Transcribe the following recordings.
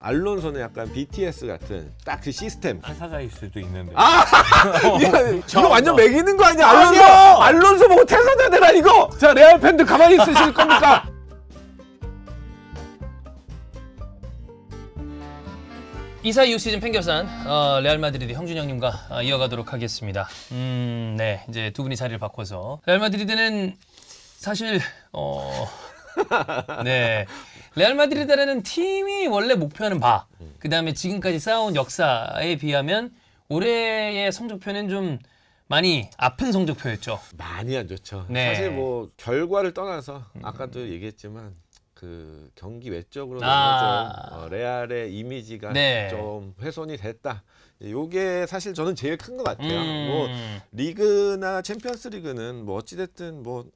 알론소는 약간 BTS 같은 딱 그 시스템. 태사자일 수도 있는데. 이거 완전 매기는 거 아니야? 알론소 보고 태사자 되라 이거. 자, 레알 팬들 가만히 있으실 겁니까? 이사 이후 시즌 팬결산 레알 마드리드 형준 형님과 이어가도록 하겠습니다. 네, 이제 두 분이 자리를 바꿔서 레알 마드리드는 사실 네, 레알 마드리드라는 팀이 원래 목표하는 바, 그 다음에 지금까지 쌓아온 역사에 비하면 올해의 성적표는 좀 많이 아픈 성적표였죠. 많이 안 좋죠. 네. 사실 뭐 결과를 떠나서 아까도 얘기했지만 그 경기 외적으로 좀 레알의 이미지가 네. 좀 훼손이 됐다. 요게 사실 저는 제일 큰 것 같아요. 뭐 리그나 챔피언스 리그는 뭐 어찌됐든 뭐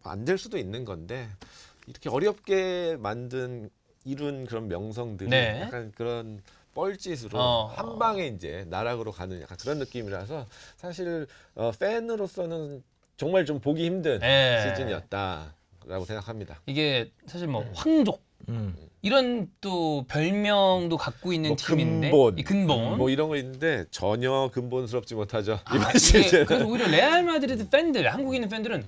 안 될 수도 있는 건데 이렇게 어렵게 이룬 그런 명성들이 네. 약간 그런 뻘짓으로 한 방에 이제 나락으로 가는 약간 그런 느낌이라서 사실 팬으로서는 정말 좀 보기 힘든 시즌이었다라고 생각합니다. 이게 사실 뭐 황족 이런 또 별명도 갖고 있는 뭐 팀인데 근본 뭐 이런 거 있는데 전혀 근본스럽지 못하죠. 이번 시즌. 그래서 오히려 레알 마드리드 팬들, 한국에 있는 팬들은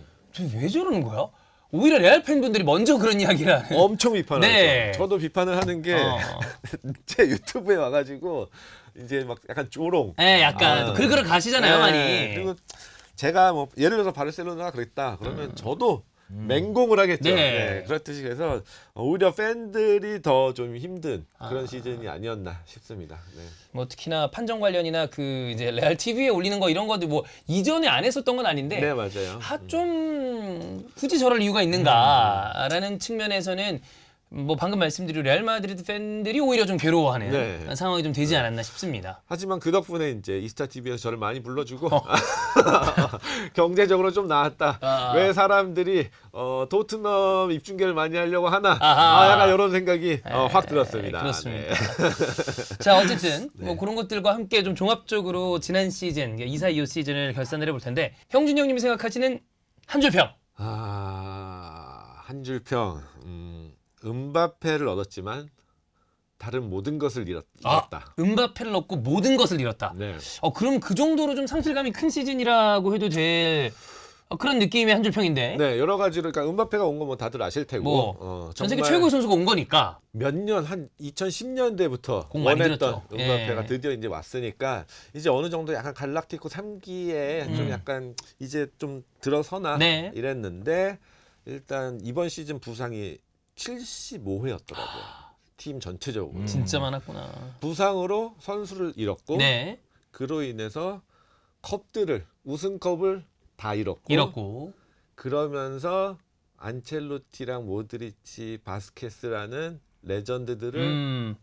왜 저러는 거야? 오히려 레알 팬분들이 먼저 그런 이야기를 하는. 엄청 비판을 네. 하죠. 저도 비판을 하는 게 제 유튜브에 와가지고 이제 막 약간 조롱. 네, 약간 긁으러 가시잖아요, 많이. 그리고 제가 뭐 예를 들어서 바르셀로나가 그랬다 그러면 저도 맹공을 하겠죠. 네. 네, 그렇듯이 그래서 오히려 팬들이 더 좀 힘든 그런 시즌이 아니었나 싶습니다. 네. 뭐 특히나 판정 관련이나 그 이제 레알 TV에 올리는 거 이런 것도 뭐 이전에 안 했었던 건 아닌데 네, 맞아요. 좀 굳이 저럴 이유가 있는가라는 측면에서는 뭐 방금 말씀드린 레알 마드리드 팬들이 오히려 좀 괴로워하는 상황이 좀 되지 않았나 싶습니다. 하지만 그 덕분에 이제 이스타 TV에서 저를 많이 불러주고 경제적으로 좀 나았다. 왜 사람들이 토트넘 입중계를 많이 하려고 하나? 약간 이런 생각이 확 들었습니다. 그렇습니다. 네. 자, 어쨌든 뭐 그런 것들과 함께 좀 종합적으로 지난 시즌, 이사 이후 시즌을 결산을 해볼 텐데 형준 형님이 생각하시는 한 줄 평. 한 줄 평. 음바페를 얻었지만 다른 모든 것을 잃었다. 음바페를 얻고 모든 것을 잃었다. 네. 그럼 그 정도로 좀 상실감이 큰 시즌이라고 해도 될 그런 느낌의 한 줄 평인데. 네, 여러 가지로 그러니까 음바페가 온 거 뭐 다들 아실 테고. 전 세계 최고의 선수가 온 거니까. 몇 년 한 2010년대부터 공 많이 원했던 들었죠. 음바페가 드디어 이제 왔으니까 이제 어느 정도 약간 갈락티코 3기에 좀 약간 이제 좀 들어서나 이랬는데 일단 이번 시즌 부상이 75회였더라고요. 팀 전체적으로. 진짜 많았구나. 부상으로 선수를 잃었고 그로 인해서 우승컵을 다 잃었고 그러면서 안첼로티랑 모드리치, 바스케스라는 레전드들을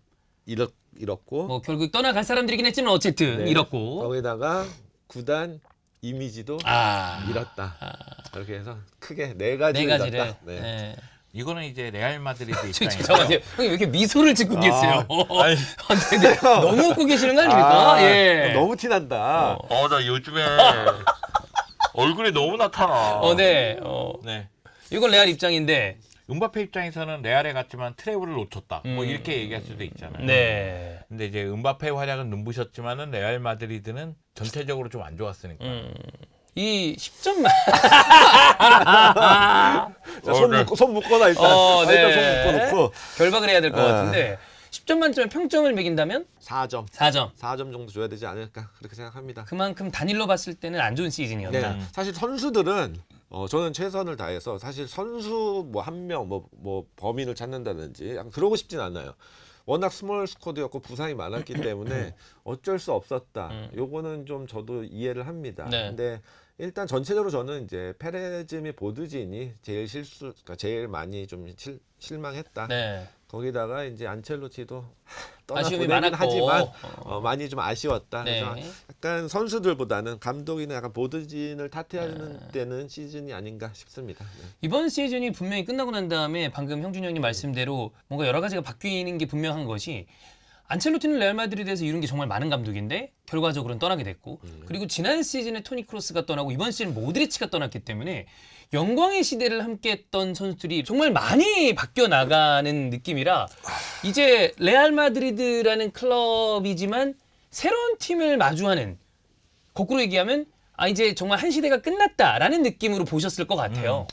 잃었고 뭐 결국 떠나갈 사람들이긴 했지만 어쨌든 잃었고 거기다가 구단 이미지도 잃었다. 그렇게 해서 크게 네 가지를 잃었다. 네. 이거는 이제 레알 마드리드 입장에서 잠깐만요. 형님 왜 이렇게 미소를 짓고 계세요? 너무 웃고 계시는 거 아닙니까? 너무 티난다. 나 요즘에 얼굴이 너무 나타나. 네. 이건 레알 입장인데 음바페 입장에서는 레알에 갔지만 트래블을 놓쳤다. 뭐 이렇게 얘기할 수도 있잖아요. 네. 근데 이제 음바페의 활약은 눈부셨지만은 레알 마드리드는 전체적으로 좀 안 좋았으니까. 이 10점만 손 묶어놔 일단. 일단 손 묶어놓고 결박을 해야 될 것 같은데 10점 만점에 평점을 매긴다면 4점. 4점. 4점 정도 줘야 되지 않을까 그렇게 생각합니다. 그만큼 단일로 봤을 때는 안 좋은 시즌이었다. 네. 사실 선수들은 저는 최선을 다해서 사실 선수 뭐 한 명 뭐 범인을 찾는다든지 약간 그러고 싶진 않아요. 워낙 스몰 스쿼드였고 부상이 많았기 때문에 어쩔 수 없었다. 요거는 좀 저도 이해를 합니다. 근데 일단 전체적으로 저는 이제 페레즈 및 보드진이 그러니까 제일 많이 좀 실망했다. 거기다가 이제 안첼로티도 아쉬움이 떠나보내긴 많았고 하지만 많이 좀 아쉬웠다. 그래서 약간 선수들보다는 감독이나 약간 보드진을 탓해야 되는 시즌이 아닌가 싶습니다. 이번 시즌이 분명히 끝나고 난 다음에 방금 형준 형님 말씀대로 뭔가 여러 가지가 바뀌는 게 분명한 것이 안첼로티는 레알 마드리드에서 이룬 게 정말 많은 감독인데 결과적으로는 떠나게 됐고 그리고 지난 시즌에 토니 크로스가 떠나고 이번 시즌 모드리치가 떠났기 때문에 영광의 시대를 함께했던 선수들이 정말 많이 바뀌어 나가는 느낌이라 이제 레알 마드리드라는 클럽이지만 새로운 팀을 마주하는 거꾸로 얘기하면 이제 정말 한 시대가 끝났다라는 느낌으로 보셨을 것 같아요.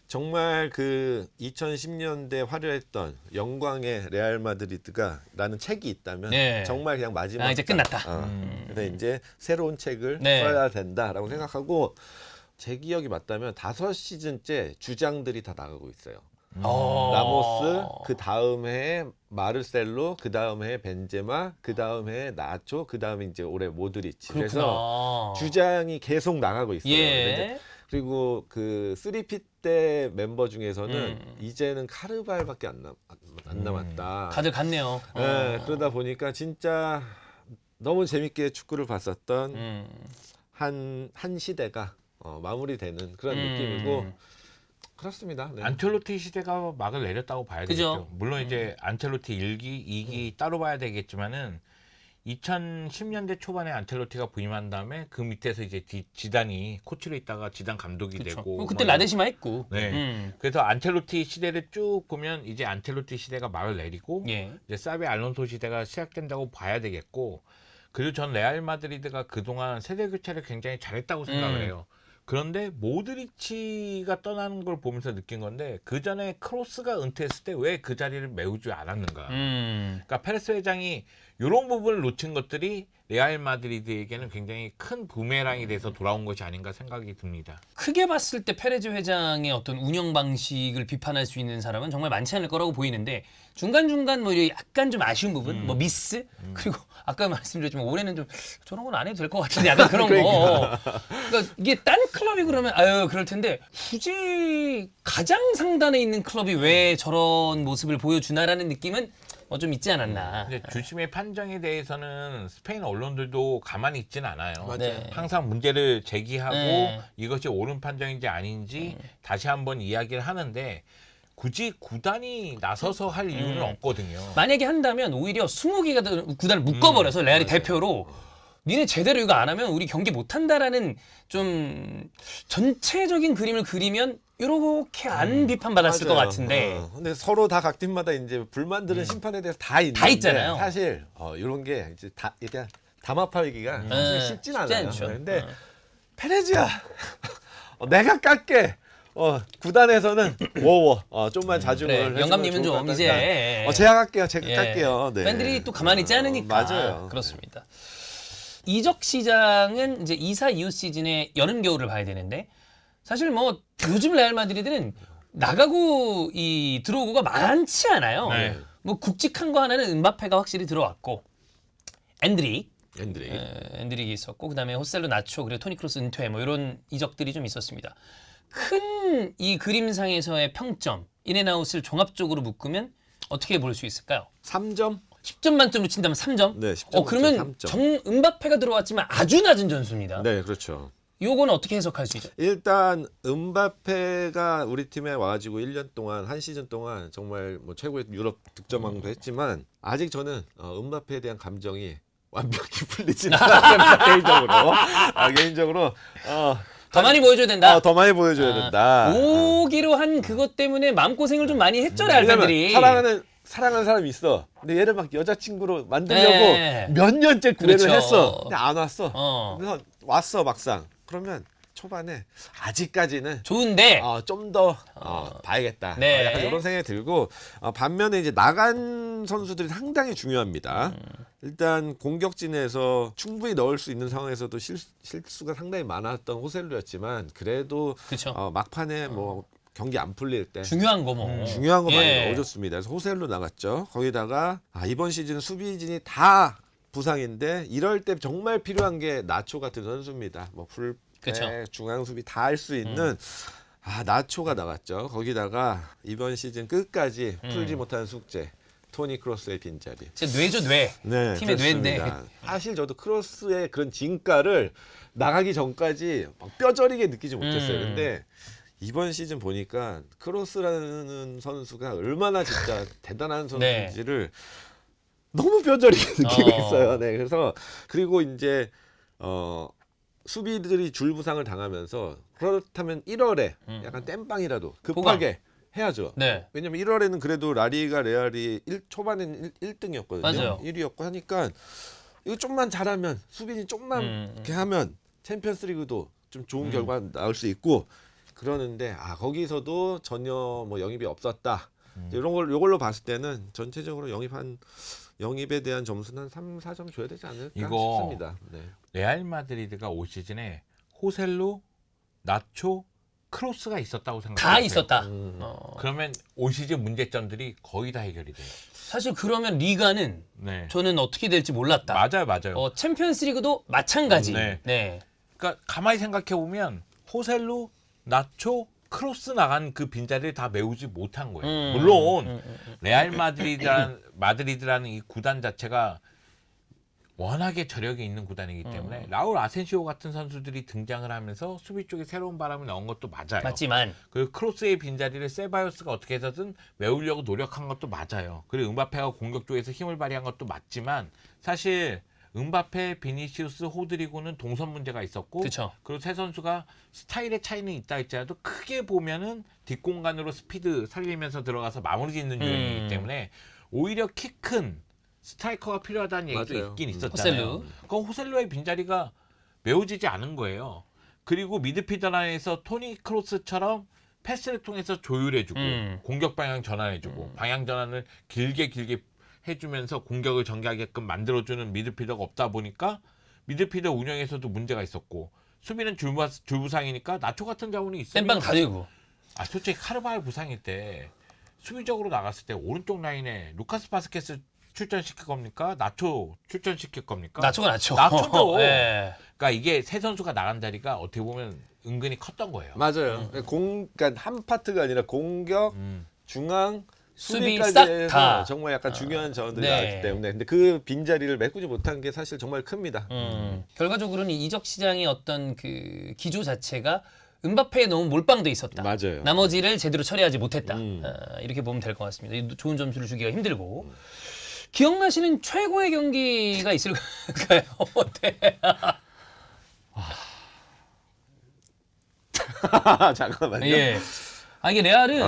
정말 그 2010년대 화려했던 영광의 레알 마드리드가 라는 책이 있다면 네. 정말 그냥 마지막 이제 끝났다. 그래서 이제 새로운 책을 네. 써야 된다라고 생각하고 제 기억이 맞다면 5시즌째 주장들이 다 나가고 있어요. 라모스, 그 다음 해에 마르셀로, 그 다음 해에 벤제마, 그 다음 해에 나초, 그 다음에 이제 올해 모드리치. 그래서 주장이 계속 나가고 있어요. 예. 그리고 그 3P 때 멤버 중에서는 이제는 카르발밖에 안 남았다. 다들 갔네요. 네, 그러다 보니까 진짜 너무 재밌게 축구를 봤었던 한 시대가 마무리되는 그런 느낌이고 그렇습니다. 네. 안첼로티 시대가 막을 내렸다고 봐야 그죠? 되겠죠. 물론 이제 안첼로티 1기, 2기 따로 봐야 되겠지만은 2010년대 초반에 안첼로티가 부임한 다음에 그 밑에서 이제 지단이 코치로 있다가 지단 감독이 그쵸. 되고 그때 뭐 라데시마 했고. 네. 그래서 안첼로티 시대를 쭉 보면 이제 안첼로티 시대가 막을 내리고 예. 이제 사비 알론소 시대가 시작된다고 봐야 되겠고 그리고 전 레알 마드리드가 그동안 세대 교체를 굉장히 잘했다고 생각을 해요. 그런데 모드리치가 떠나는 걸 보면서 느낀 건데 그 전에 크로스가 은퇴했을 때 왜 그 자리를 메우지 않았는가. 그러니까 페레스 회장이 이런 부분을 놓친 것들이 레알 마드리드에게는 굉장히 큰 부메랑이 돼서 돌아온 것이 아닌가 생각이 듭니다. 크게 봤을 때 페레즈 회장의 어떤 운영 방식을 비판할 수 있는 사람은 정말 많지 않을 거라고 보이는데 중간중간 뭐 약간 좀 아쉬운 부분, 뭐 미스, 그리고 아까 말씀드렸지만 올해는 좀 저런 건 안 해도 될 것 같은데 약간 그런 거. 그러니까 이게 딴 클럽이 그러면 그럴 텐데 굳이 가장 상단에 있는 클럽이 왜 저런 모습을 보여주나라는 느낌은 좀 있지 않았나. 근데 주심의 판정에 대해서는 스페인 언론들도 가만히 있지는 않아요. 네. 항상 문제를 제기하고 네. 이것이 옳은 판정인지 아닌지 다시 한번 이야기를 하는데 굳이 구단이 나서서 할 이유는 없거든요. 만약에 한다면 오히려 20개가 구단을 묶어버려서 레알이 대표로 니네 제대로 이거 안 하면 우리 경기 못한다라는 좀 전체적인 그림을 그리면 이렇게 안 비판받았을 것 같은데. 근데 서로 다 각 팀마다 이제 불만들은 심판에 대해서 다 있는데 다 있잖아요. 사실 이런 게 이제 다 이게 담합하기가 사실 쉽진 않아요. 않죠. 근데 페레즈야, 내가 깎게. 구단에서는 워워 좀만 자중을 그래, 해주면 영감님은 좋을 것 좀 같다. 이제 제가 갈게요. 제가 예. 갈게요. 네. 팬들이 또 가만히 있지 않으니까. 맞아요. 그렇습니다. 이적 시장은 이제 이사 이후 시즌에 여름 겨울을 봐야 되는데 사실 뭐 요즘 레알 마드리드는 나가고 들어오고가 많지 않아요. 네. 뭐 굵직한 거 하나는 음바페가 확실히 들어왔고 엔드릭이 있었고 그다음에 호셀로 나초 그리고 토니 크로스 은퇴 뭐 이런 이적들이 좀 있었습니다. 큰 이 그림상에서의 평점 인앤아웃을 종합적으로 묶으면 어떻게 볼 수 있을까요? 3점? 10점 만점으로 친다면 3점? 네, 10점 그러면 만점에 3점. 음바페가 들어왔지만 아주 낮은 점수입니다. 네, 그렇죠. 요거는 어떻게 해석할 수 있죠? 일단 음바페가 우리 팀에 와가지고 1년 동안 한 시즌 동안 정말 뭐 최고의 유럽 득점왕도 했지만 아직 저는 음바페에 대한 감정이 완벽히 풀리지는 않아요. 개인적으로 더 많이 보여줘야 된다. 더 많이 보여줘야 된다. 오기로 한 그것 때문에 마음고생을 좀 많이 했죠, 레알 마드리드. 사랑하는 사람이 있어. 근데 얘를 막 여자친구로 만들려고 네. 몇 년째 구애를 그렇죠. 했어. 근데 안 왔어. 어. 그래서 왔어 막상. 그러면 초반에 아직까지는 좋은데 좀 더 봐야겠다. 네. 약간 이런 생각이 들고 반면에 이제 나간 선수들이 상당히 중요합니다. 일단 공격진에서 충분히 넣을 수 있는 상황에서도 실수가 상당히 많았던 호셀루였지만 그래도 그쵸. 막판에 뭐 경기 안 풀릴 때 중요한 거 뭐. 중요한 거 많이 예. 넣어줬습니다. 그래서 호셀루 나갔죠. 거기다가 이번 시즌 수비진이 다 부상인데 이럴 때 정말 필요한 게 나초 같은 선수입니다. 뭐 그쵸. 중앙 수비 다 할 수 있는 나초가 나갔죠. 거기다가 이번 시즌 끝까지 풀지 못한 숙제 토니 크로스의 빈자리. 진짜 뇌죠 뇌. 네, 팀의 뇌인데. 그렇습니다. 사실 저도 크로스의 그런 진가를 나가기 전까지 막 뼈저리게 느끼지 못했어요. 근데 이번 시즌 보니까 크로스라는 선수가 얼마나 진짜 대단한 선수인지를 너무 뼈저리게 느끼고 어. 있어요. 네, 그래서 그리고 이제 수비들이 줄 부상을 당하면서 그렇다면 1월에 약간 땜빵이라도 급하게 해야죠. 네. 왜냐면 1월에는 그래도 라리가 레알이 초반에는 1등이었거든요. 맞아요. 1위였고 하니까 이거 좀만 잘하면 수빈이 좀만 이렇게 하면 챔피언스리그도 좀 좋은 결과 나올 수 있고 그러는데 거기서도 전혀 뭐 영입이 없었다. 이런 걸 요걸로 봤을 때는 전체적으로 영입에 대한 점수는 한 3, 4점 줘야 되지 않을까 이거 싶습니다. 네. 레알 마드리드가 올 시즌에 호셀루, 나초, 크로스가 있었다고 생각해요. 다 있었다. 그러면 올 시즌 문제점들이 거의 다 해결이 돼요. 사실 그러면 리가는 네. 저는 어떻게 될지 몰랐다. 맞아요. 챔피언스리그도 마찬가지. 네. 네. 그러니까 가만히 생각해 보면 호셀루, 나초, 크로스 나간 그 빈자리를 다 메우지 못한 거예요. 물론 레알 마드리드라는 이 구단 자체가 워낙에 저력이 있는 구단이기 때문에 라울 아센시오 같은 선수들이 등장을 하면서 수비 쪽에 새로운 바람을 넣은 것도 맞아요. 맞지만 그리고 크로스의 빈자리를 세바요스가 어떻게 해서든 메우려고 노력한 것도 맞아요. 그리고 음바페가 공격 쪽에서 힘을 발휘한 것도 맞지만 사실 음바페, 비니시우스, 호드리고는 동선 문제가 있었고 그쵸. 그리고 세 선수가 스타일의 차이는 있다 할지라도 크게 보면은 뒷공간으로 스피드 살리면서 들어가서 마무리 짓는 유형이기 때문에 오히려 키 큰 스트라이커가 필요하다는 얘기도 맞아요. 있긴 있었잖아요. 호셀루. 그건 호셀루의 빈자리가 메워지지 않은 거예요. 그리고 미드필더 라인에서 토니 크로스처럼 패스를 통해서 조율해주고 공격 방향 전환해주고 방향 전환을 길게 해주면서 공격을 전개하게끔 만들어주는 미드필더가 없다 보니까 미드필더 운영에서도 문제가 있었고 수비는 줄부상이니까 나초 같은 자원이 있으면 땜빵 다 되고. 솔직히 카르바할 부상일 때 수비적으로 나갔을 때 오른쪽 라인에 루카스 바스케스 출전시킬 겁니까? 나초 출전시킬 겁니까? 나초가 나초. 나초죠. 네. 그러니까 이게 세 선수가 나간 자리가 어떻게 보면 은근히 컸던 거예요. 맞아요. 그러니까 한 파트가 아니라 공격, 중앙, 수비 수비까지 싹 해서 다. 정말 약간 중요한 자원들이 네. 나왔기 때문에 근데 그 빈자리를 메꾸지 못한 게 사실 정말 큽니다. 결과적으로는 이적 시장의 어떤 그 기조 자체가 음바페에 너무 몰빵돼 있었다. 맞아요. 나머지를 제대로 처리하지 못했다. 이렇게 보면 될 것 같습니다. 좋은 점수를 주기가 힘들고. 기억나시는 최고의 경기가 있을까요? 네. 잠깐만요. 예. 이게 레알은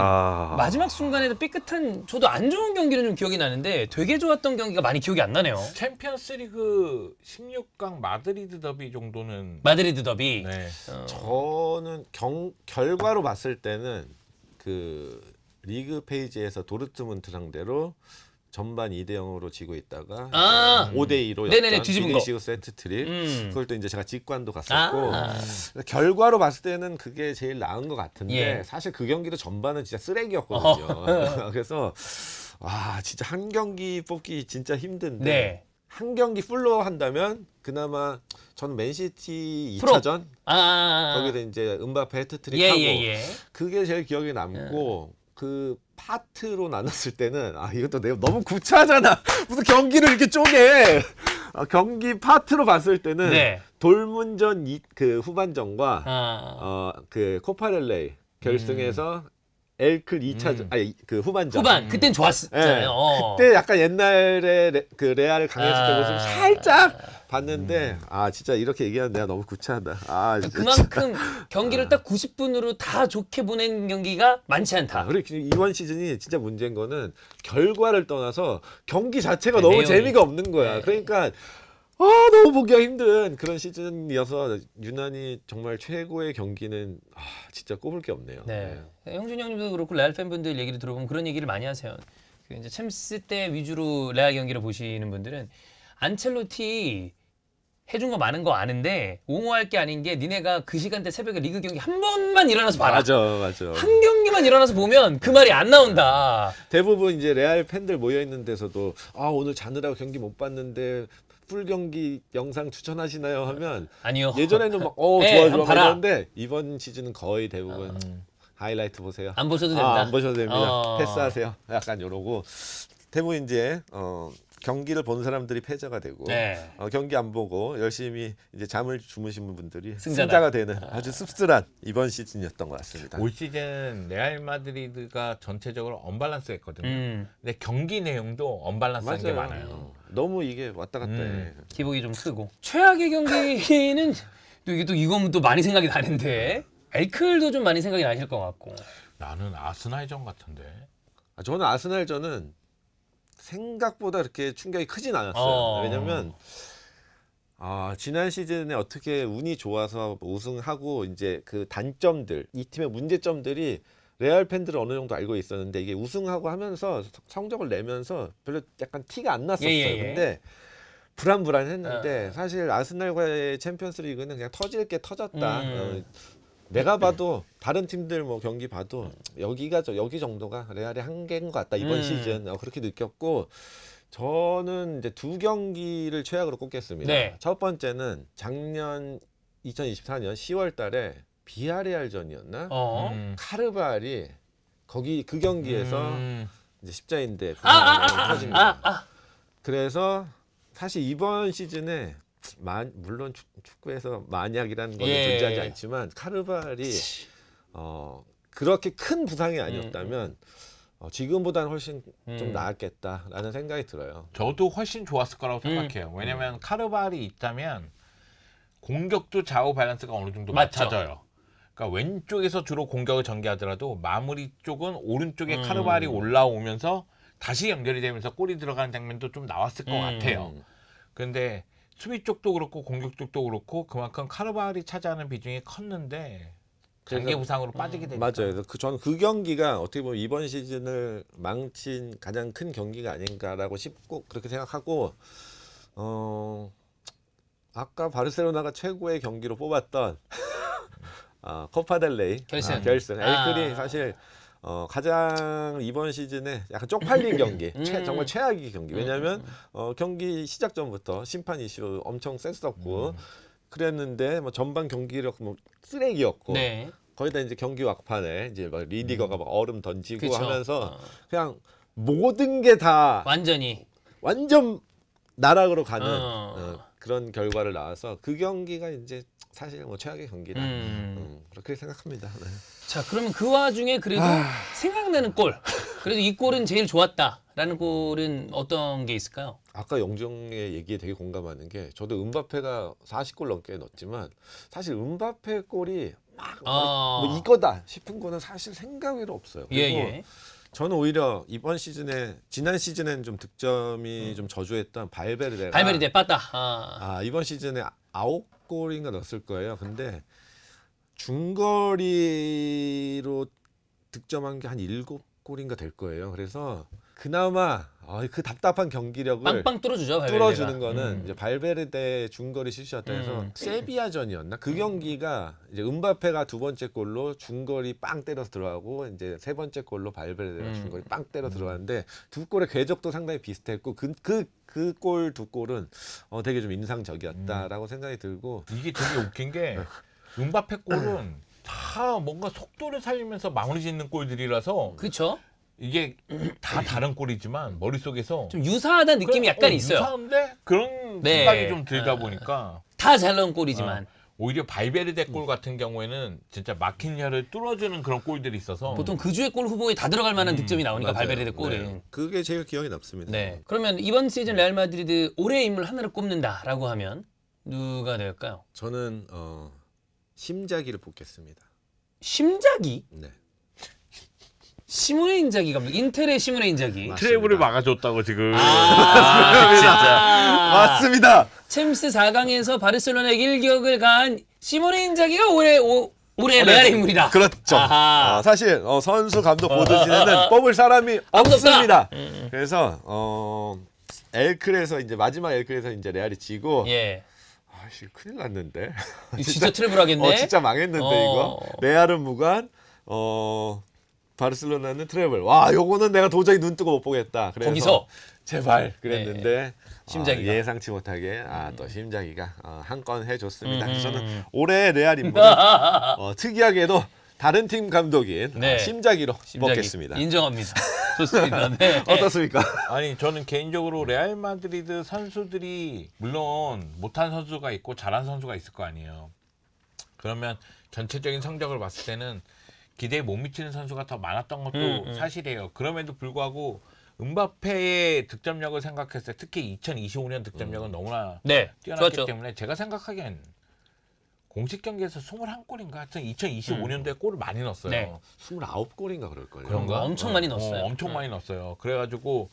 마지막 순간에도 삐끗한 저도 안 좋은 경기는 좀 기억이 나는데 되게 좋았던 경기가 많이 기억이 안 나네요. 챔피언스리그 16강 마드리드 더비 정도는 마드리드 더비. 네. 저는 결과로 봤을 때는 그 리그 페이지에서 도르트문트 상대로 전반 2대0으로 지고 있다가 5대2로 네네네, 뒤집은 거. 비니시우스 세트트릭 그걸 또 이제 제가 직관도 갔었고 결과로 봤을 때는 그게 제일 나은 것 같은데 예. 사실 그 경기도 전반은 진짜 쓰레기였거든요. 그래서 와 진짜 한 경기 뽑기 진짜 힘든데 네. 한 경기 풀로 한다면 그나마 저는 맨시티 프로. 2차전 거기서 이제 음바페 해트트릭 하고 그게 제일 기억에 남고 그 파트로 나눴을 때는 이것도 내가 너무 구차하잖아. 무슨 경기를 이렇게 쪼개. 경기 파트로 봤을 때는 돌문전 그 후반전과 그 코파렐레이 결승에서 엘클 2차전 그 후반전. 그땐 좋았잖아요. 그때 약간 옛날에 그 레알 강했을 때 모습 살짝 봤는데 진짜 이렇게 얘기하면 내가 너무 구차하다. 진짜. 그만큼 경기를 딱 90분으로 다 좋게 보낸 경기가 많지 않다. 그리고 이번 시즌이 진짜 문제인 거는 결과를 떠나서 경기 자체가 네, 너무 내용이. 재미가 없는 거야. 네. 그러니까 너무 보기가 힘든 그런 시즌이어서 유난히 정말 최고의 경기는 진짜 꼽을 게 없네요. 네. 형준이 형님도 그렇고 레알 팬분들 얘기를 들어보면 그런 얘기를 많이 하세요. 그 이제 챔스 때 위주로 레알 경기를 보시는 분들은 안첼로티 해준 거 많은 거 아는데 옹호할 게 아닌 게 니네가 그 시간대 새벽에 리그 경기 한 번만 일어나서 봐라. 맞아. 한 경기만 일어나서 보면 그 말이 안 나온다. 대부분 이제 레알 팬들 모여 있는 데서도 오늘 자느라고 경기 못 봤는데 풀 경기 영상 추천하시나요? 하면 아니요. 예전에는 막 네, 좋아 봐라. 하는데 이번 시즌은 거의 대부분 하이라이트 보세요. 안 보셔도 된다. 안 보셔도 됩니다. 패스하세요. 약간 이러고 대부분 이제 경기를 본 사람들이 패자가 되고 네. 경기 안 보고 열심히 이제 잠을 주무시는 분들이 승자다. 승자가 되는 아주 씁쓸한 이번 시즌이었던 것 같습니다. 올 시즌 레알 마드리드가 전체적으로 언밸런스했거든요. 근데 경기 내용도 언밸런스한 게 많아요. 너무 이게 왔다 갔다 해. 기복이 좀 크고 최악의 경기는 또 이게 또 이건 또 많이 생각이 나는데 엘클도 좀 많이 생각이 나실 것 같고. 나는 아스날전 같은데. 저는 아스날전은 생각보다 그렇게 충격이 크진 않았어요. 왜냐면 지난 시즌에 어떻게 운이 좋아서 우승하고 이제 그 단점들, 이 팀의 문제점들이 레알 팬들은 어느 정도 알고 있었는데 이게 우승하고 하면서 성적을 내면서 별로 약간 티가 안 났었어요. 근데 불안했는데 사실 아스날과의 챔피언스리그는 그냥 터질 게 터졌다. 내가 봐도 다른 팀들 뭐 경기 봐도 여기 정도가 레알의 한계인 것 같다 이번 시즌 그렇게 느꼈고 저는 이제 두 경기를 최악으로 꼽겠습니다. 네. 첫 번째는 작년 2024년 10월달에 비아레알전이었나? 카르발이 거기 그 경기에서 이제 십자인대 터집니다. 그래서 사실 이번 시즌에 물론 축구에서 만약이라는 건 존재하지 않지만 카르발이 그렇게 큰 부상이 아니었다면 지금보다는 훨씬 좀 나았겠다라는 생각이 들어요. 저도 훨씬 좋았을 거라고 생각해요. 왜냐면 카르발이 있다면 공격도 좌우 밸런스가 어느 정도 맞춰져요. 그러니까 왼쪽에서 주로 공격을 전개하더라도 마무리 쪽은 오른쪽에 카르발이 올라오면서 다시 연결이 되면서 골이 들어가는 장면도 좀 나왔을 것 같아요. 그런데 수비 쪽도 그렇고 공격 쪽도 그렇고 그만큼 카르발이 차지하는 비중이 컸는데 장기 부상으로 빠지게 되니까. 맞아요. 저는 그 경기가 어떻게 보면 이번 시즌을 망친 가장 큰 경기가 아닌가라고 싶고 그렇게 생각하고 아까 바르셀로나가 최고의 경기로 뽑았던 코파델레이 결승. 엘클이 사실 가장 이번 시즌에 약간 쪽팔린 경기, 정말 최악의 경기. 왜냐하면 경기 시작 전부터 심판 이슈 엄청 셌었고 그랬는데 뭐 전반 경기력 뭐 쓰레기였고 거기다 이제 경기 막판에 이제 막 리디거가 막 얼음 던지고 하면서 그냥 모든 게 다 완전 나락으로 가는 그런 결과를 나와서 그 경기가 이제 사실 뭐 최악의 경기다 그렇게 생각합니다. 네. 자, 그러면 그 와중에 그래도 생각나는 골, 그래도 이 골은 제일 좋았다라는 골은 어떤 게 있을까요? 아까 영정의 얘기에 되게 공감하는 게 저도 음바페가 40골 넘게 넣었지만 사실 음바페 골이 막 뭐 이거다 싶은 거는 사실 생각 외로 없어요. 그리고 저는 오히려 이번 시즌에 지난 시즌에는 좀 득점이 좀 저조했던 발베르데 빠따. 이번 시즌에 9골인가 넣었을 거예요. 근데 중거리로 득점한 게 한 7골인가 될 거예요. 그래서 그나마 그 답답한 경기력을 빵빵 뚫어주죠. 뚫어주는 거는 이제 발베르데 중거리 슛이었다 해서 세비야전이었나? 그 경기가 이제 음바페가 두 번째 골로 중거리 빵 때려서 들어가고 이제 세 번째 골로 발베르데가 중거리 빵 때려 들어갔는데 두 골의 궤적도 상당히 비슷했고 그 골 두 골은 되게 좀 인상적이었다라고 생각이 들고 이게 되게 웃긴 게 음바페 골은 다 뭔가 속도를 살리면서 마무리 짓는 골들이라서 그렇죠. 이게 다 다른 골이지만 머릿속에서 좀 유사하다는 느낌이 약간 있어요. 유사한데 그런 생각이 좀 들다 보니까 다 잘 넣은 골이지만 오히려 발베르데 골 같은 경우에는 진짜 막힌 혀를 뚫어주는 그런 골들이 있어서 보통 그 주의 골 후보에 다 들어갈 만한 득점이 나오니까 맞아요. 발베르데 골은. 네. 그게 제일 기억에 남습니다. 네. 그러면 이번 시즌 레알 마드리드 올해의 인물 하나를 꼽는다라고 하면 누가 될까요? 저는 심자기를 뽑겠습니다. 심자기? 네. 시모네 인자기 감독, 인텔의 시모네 인자기. 트래블을 막아줬다고 지금. 진짜. 맞습니다. 챔스 4강에서 바르셀로나의 일격을 가한 시모네 인자기가 올해 레알의 인물이다. 그렇죠. 사실 선수 감독 보드진에는 뽑을 사람이 없습니다. 그래서 엘클에서 이제 마지막 엘클에서 이제 레알이 지고 큰일 났는데. 진짜 트래블 하겠네. 진짜 망했는데 이거. 레알은 무관. 바르셀로나는 트래블. 와, 요거는 내가 도저히 눈 뜨고 못 보겠다. 그래서 거기서 제발 그랬는데 심자기가. 예상치 못하게 또 심자기가 한 건 해줬습니다. 그래서 저는 올해 레알 인물은 특이하게도 다른 팀 감독인 네. 심자기로 심장이 먹겠습니다. 인정합니다. 좋습니다. 네. 어떻습니까? 아니 저는 개인적으로 레알 마드리드 선수들이 물론 못한 선수가 있고 잘한 선수가 있을 거 아니에요. 그러면 전체적인 성적을 봤을 때는 기대에 못 미치는 선수가 더 많았던 것도 사실이에요. 그럼에도 불구하고 음바페의 득점력을 생각했을 때 특히 2025년 득점력은 너무나 네, 뛰어났기 좋았죠. 때문에 제가 생각하기엔 공식 경기에서 21골인가 하여튼 2025년도에 골을 많이 넣었어요. 네. 29골인가 그럴걸요. 그런가? 엄청 많이 넣었어요. 엄청 많이 넣었어요. 그래가지고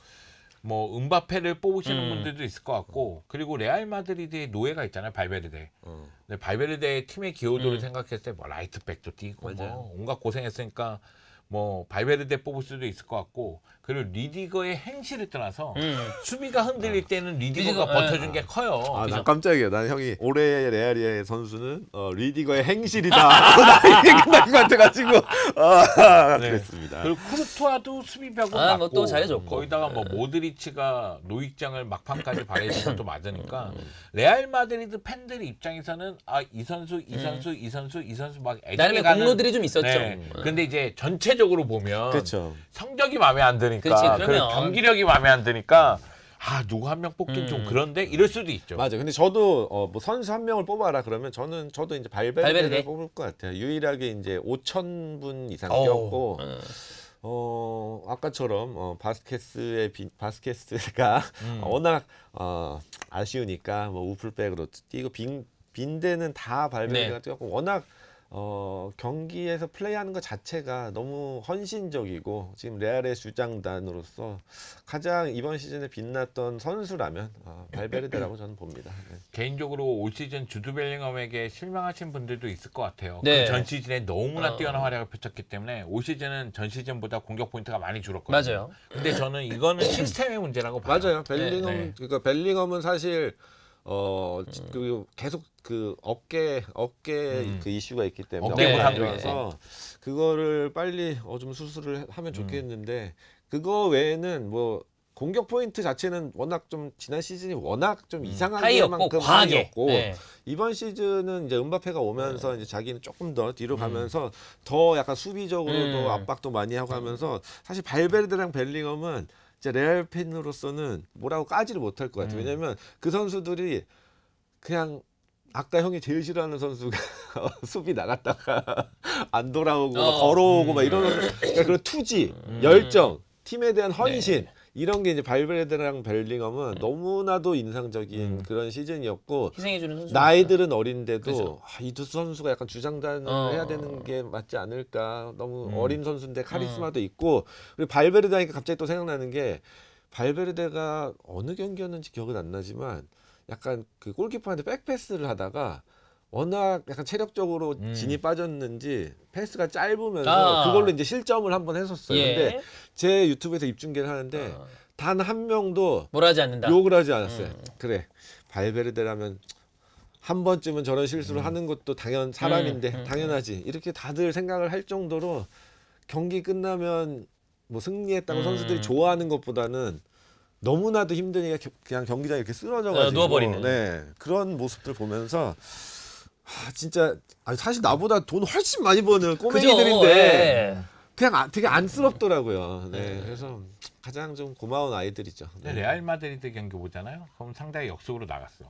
뭐 음바페를 뽑으시는 분들도 있을 것 같고 그리고 레알 마드리드의 노예가 있잖아요. 발베르데. 근데 발베르데의 팀의 기여도를 생각했을 때 뭐 라이트백도 뛰고 뭐 온갖 고생했으니까 뭐 발베르데 뽑을 수도 있을 것 같고 그리고 리디거의 행실을 떠나서 수비가 흔들릴 때는 리디거가 버텨준 게 커요. 아, 그죠? 난 깜짝이야. 난 형이 올해의 레알의 선수는 리디거의 행실이다. 나 이게 끝날 것 같아가지고 네. 그랬습니다. 그리고 쿠르투아도 수비벽은 아, 맞고 뭐또 잘해줬고. 거기다가 뭐 모드리치가 노익장을 막판까지 발휘해준 것도 맞으니까 레알 마드리드 팬들 입장에서는 아 이 선수 이 선수 이 선수 이 선수 막 나름의 애정에 공로들이 좀 있었죠. 네. 근데 이제 전체적으로 보면 그렇죠. 성적이 마음에 안 드니까 그렇지, 그러면. 그리고 경기력이 마음에 안 드니까 아 누구 한 명 뽑긴 좀 그런데 이럴 수도 있죠. 맞아. 근데 저도 뭐 선수 한 명을 뽑아라 그러면 저도 이제 발베르데를 발베르데? 뽑을 것 같아요. 유일하게 이제 5,000분 이상 어우, 뛰었고 아까처럼 바스케스가 워낙 아쉬우니까 뭐 우풀백으로 뛰고 빈대는 다 발베르데가 네. 뛰었고 워낙 경기에서 플레이하는 것 자체가 너무 헌신적이고 지금 레알의 주장단으로서 가장 이번 시즌에 빛났던 선수라면 발베르데라고 저는 봅니다. 네. 개인적으로 올 시즌 주드 벨링엄에게 실망하신 분들도 있을 것 같아요. 네. 그 전 시즌에 너무나 뛰어난 활약을 펼쳤기 때문에 올 시즌은 전 시즌보다 공격 포인트가 많이 줄었거든요. 맞아요. 근데 저는 이거는 시스템의 문제라고 봐요. 맞아요. 벨링엄 네. 그러니까 벨링엄은 사실 그 계속 그 어깨 그 이슈가 있기 때문에 어깨 어깨가 안 부상도 좋아서 그거를 빨리 좀 수술을 하면 좋겠는데 그거 외에는 뭐 공격 포인트 자체는 워낙 좀 지난 시즌이 워낙 좀 이상한 하이였고 게만큼 과하게. 하이였고 네. 이번 시즌은 이제 음바페가 오면서 이제 자기는 조금 더 뒤로 가면서 더 약간 수비적으로도 압박도 많이 하고 하면서 사실 발베르데랑 벨링엄은 이제 레알 팬으로서는 뭐라고 까지를 못할 것 같아요. 왜냐면 그 선수들이 그냥 아까 형이 제일 싫어하는 선수가 수비 나갔다가 안 돌아오고 막 걸어오고 막 이런 그러니까 그런 투지, 열정, 팀에 대한 헌신 이런 게 이제 발베르데랑 벨링엄은 너무나도 인상적인 그런 시즌이었고 희생해주는 선수. 나이들은 어린데도 그죠. 이 두 선수가 약간 주장단을 해야 되는 게 맞지 않을까. 너무 어린 선수인데 카리스마도 있고 그리고 발베르데 하니까 갑자기 또 생각나는 게 발베르데가 어느 경기였는지 기억은 안 나지만 약간 그 골키퍼한테 백패스를 하다가 워낙 약간 체력적으로 진이 빠졌는지 패스가 짧으면서 그걸로 이제 실점을 한번 했었어요. 예. 근데 제 유튜브에서 입중계를 하는데 단 한 명도 뭐라 하지 않는다. 욕을 하지 않았어요. 그래 발베르데라면 한 번쯤은 저런 실수를 하는 것도 사람인데 당연하지 이렇게 다들 생각을 할 정도로 경기 끝나면 뭐 승리했다고 선수들이 좋아하는 것보다는 너무나도 힘드니까 그냥 경기장에 이렇게 쓰러져가지고 누워버리는. 네, 그런 모습들 보면서 진짜 사실 나보다 돈 훨씬 많이 버는 꼬맹이들인데 네. 그냥 되게 안쓰럽더라고요. 네, 그래서 가장 좀 고마운 아이들이죠. 근데 레알 마드리드 경기 보잖아요. 그럼 상대가 역습으로 나갔어.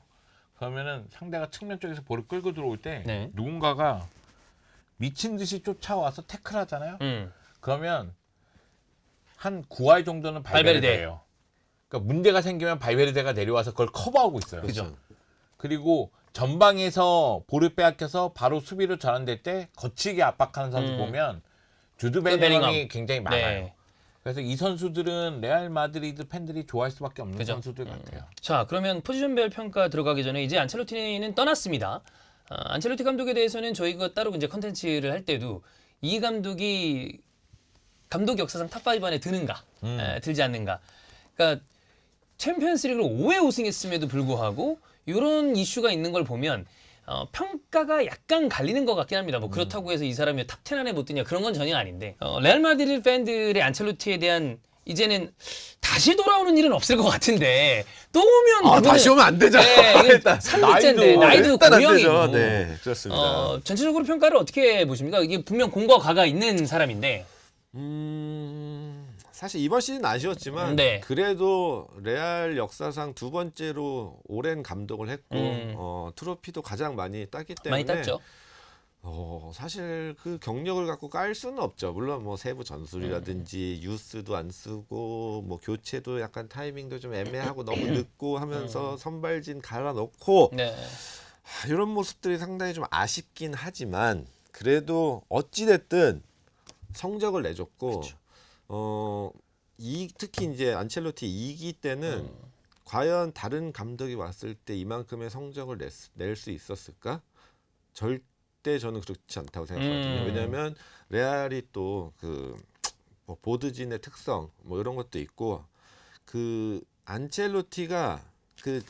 그러면은 상대가 측면 쪽에서 볼을 끌고 들어올 때 네. 누군가가 미친 듯이 쫓아와서 태클하잖아요. 그러면 한 9할 정도는 발베르데예요. 그러니까 문제가 생기면 발베르데가 내려와서 그걸 커버하고 있어요. 그죠. 그리고 전방에서 볼을 빼앗겨서 바로 수비로 전환될 때 거치게 압박하는 선수 보면 주드 벨링엄이 굉장히 많아요. 네. 그래서 이 선수들은 레알 마드리드 팬들이 좋아할 수밖에 없는 그죠. 선수들 같아요. 자, 그러면 포지션별 평가 들어가기 전에 이제 안첼로티는 떠났습니다. 안첼로티 감독에 대해서는 저희가 따로 이제 컨텐츠를 할 때도 이 감독이 감독 역사상 탑5 안에 드는가, 들지 않는가. 그러니까 챔피언스리그를 5회 우승했음에도 불구하고 이런 이슈가 있는 걸 보면 평가가 약간 갈리는 것 같긴 합니다. 뭐 그렇다고 해서 이 사람이 탑10 안에 못 드냐 그런 건 전혀 아닌데 레알 마드리드 팬들의 안첼로티에 대한 이제는 다시 돌아오는 일은 없을 것 같은데 또 오면 아, 그거는- 다시 오면 안 되죠. 네, 일단 3일째인데 나이도 일단 안 고령이고. 되죠. 네, 그렇습니다. 전체적으로 평가를 어떻게 보십니까? 이게 분명 공과 과가 있는 사람인데. 사실 이번 시즌 아쉬웠지만 네. 그래도 레알 역사상 두 번째로 오랜 감독을 했고 음. 트로피도 가장 많이 땄기 많이 때문에 땄죠. 사실 그 경력을 갖고 깔 수는 없죠. 물론 뭐 세부 전술이라든지 유스도 안 쓰고 뭐 교체도 약간 타이밍도 좀 애매하고 너무 늦고 하면서 선발진 갈아 넣고 네. 이런 모습들이 상당히 좀 아쉽긴 하지만 그래도 어찌 됐든 성적을 내줬고 특히 이제 안첼로티 2기 때는 과연 다른 감독이 왔을 때 이만큼의 성적을 낼 수 있었을까? 절대 저는 그렇지 않다고 생각하거든요. 왜냐하면 레알이 또 그 뭐 보드진의 특성 뭐 이런 것도 있고 그 안첼로티가 그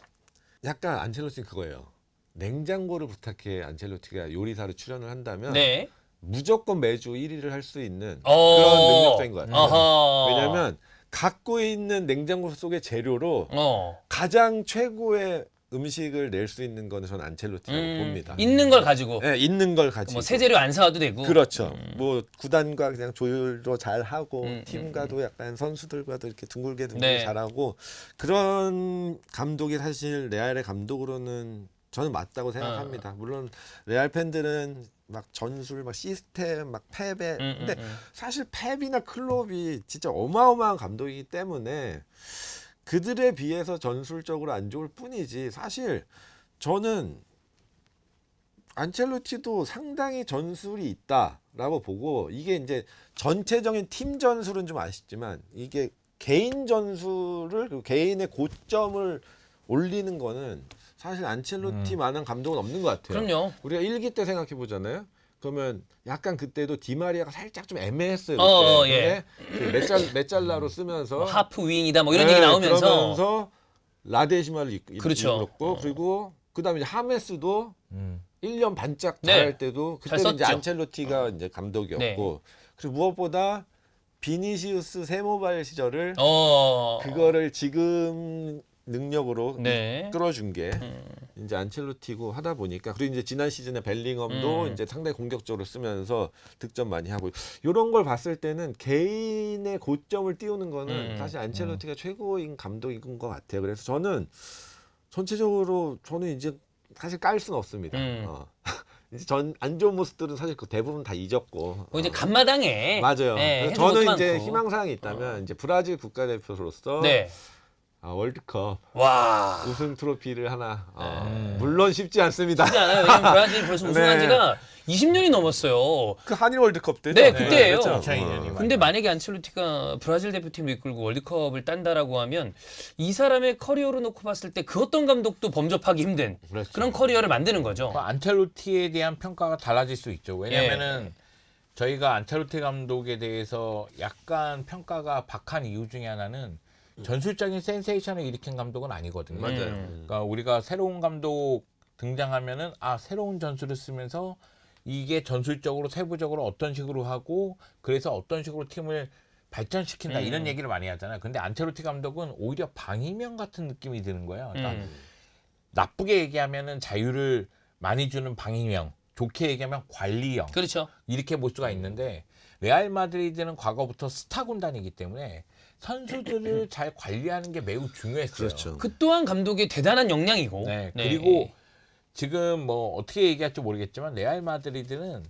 약간 안첼로티는 그거예요. 냉장고를 부탁해 안첼로티가 요리사로 출연을 한다면 네. 무조건 매주 1위를 할 수 있는 그런 능력자인 것 같아요. 어허. 왜냐하면 갖고 있는 냉장고 속의 재료로 어. 가장 최고의 음식을 낼 수 있는 거는 저는 안첼로티라고 봅니다. 있는 걸 가지고 네, 있는 걸 가지고. 뭐 새 재료 안 사와도 되고. 그렇죠. 뭐 구단과 그냥 조율도 잘 하고 팀과도 음. 약간 선수들과도 이렇게 둥글게 네. 잘하고 그런 감독이 사실 레알의 감독으로는 저는 맞다고 생각합니다. 물론 레알 팬들은 막 전술, 막 시스템, 막 패배. 근데 사실 펩이나 클롭이 진짜 어마어마한 감독이기 때문에 그들에 비해서 전술적으로 안 좋을 뿐이지 사실 저는 안첼로티도 상당히 전술이 있다라고 보고 이게 이제 전체적인 팀 전술은 좀 아쉽지만 이게 개인 전술을 그리고 개인의 고점을 올리는 거는 사실 안첼로티만한 감독은 없는 것 같아요. 그럼요. 우리가 1기 때 생각해 보잖아요. 그러면 약간 그때도 디마리아가 살짝 좀 애매했어요. 예. 근데 그 메잘라로 쓰면서 뭐 하프 윙이다 뭐 이런 네, 얘기 나오면서 그러면서 라데시마를 그렇죠. 이끌었고 그리고 그다음에 이제 하메스도 1년 반짝 네. 잘할 때도 잘 그때는 이제 썼죠. 안첼로티가 이제 감독이었고 네. 그리고 무엇보다 비니시우스 세모발 시절을 어. 그거를 지금 능력으로 네. 끌어준 게 이제 안첼로티고 하다 보니까 그리고 이제 지난 시즌에 벨링엄도 이제 상당히 공격적으로 쓰면서 득점 많이 하고 이런 걸 봤을 때는 개인의 고점을 띄우는 거는 사실 안첼로티가 최고인 감독인 것 같아요. 그래서 저는 전체적으로 저는 이제 사실 깔 수는 없습니다. 이제 안 좋은 모습들은 사실 그 대부분 다 잊었고 뭐 이제 간마당에 맞아요. 네, 그래서 해준 저는 것도 이제 많고. 희망사항이 있다면 이제 브라질 국가대표로서 네. 월드컵 와. 우승 트로피를 하나 물론 쉽지 않습니다. 쉽지 않아요. 왜냐면 브라질 벌써 우승한 네. 지가 20년이 넘었어요. 그 한일 월드컵 때죠. 네, 그때예요. 그렇죠. 2002년이면. 근데 만약에 안첼로티가 브라질 대표팀을 이끌고 월드컵을 딴다라고 하면 이 사람의 커리어로 놓고 봤을 때 그 어떤 감독도 범접하기 힘든 그렇죠. 그런 커리어를 만드는 거죠. 안첼로티에 대한 평가가 달라질 수 있죠. 왜냐면은 저희가 안첼로티 감독에 대해서 약간 평가가 박한 이유 중에 하나는 전술적인 센세이션을 일으킨 감독은 아니거든요. 맞아요. 그러니까 우리가 새로운 감독 등장하면은 새로운 전술을 쓰면서 이게 전술적으로 세부적으로 어떤 식으로 하고 그래서 어떤 식으로 팀을 발전시킨다 이런 얘기를 많이 하잖아요. 근데 안첼로티 감독은 오히려 방위명 같은 느낌이 드는 거예요. 그러니까 나쁘게 얘기하면은 자유를 많이 주는 방위명, 좋게 얘기하면 관리형. 그렇죠. 이렇게 볼 수가 있는데 레알 마드리드는 과거부터 스타 군단이기 때문에 선수들을 잘 관리하는 게 매우 중요했어요. 그렇죠. 그 또한 감독의 대단한 역량이고. 네. 그리고 지금 뭐 어떻게 얘기할지 모르겠지만 레알 마드리드는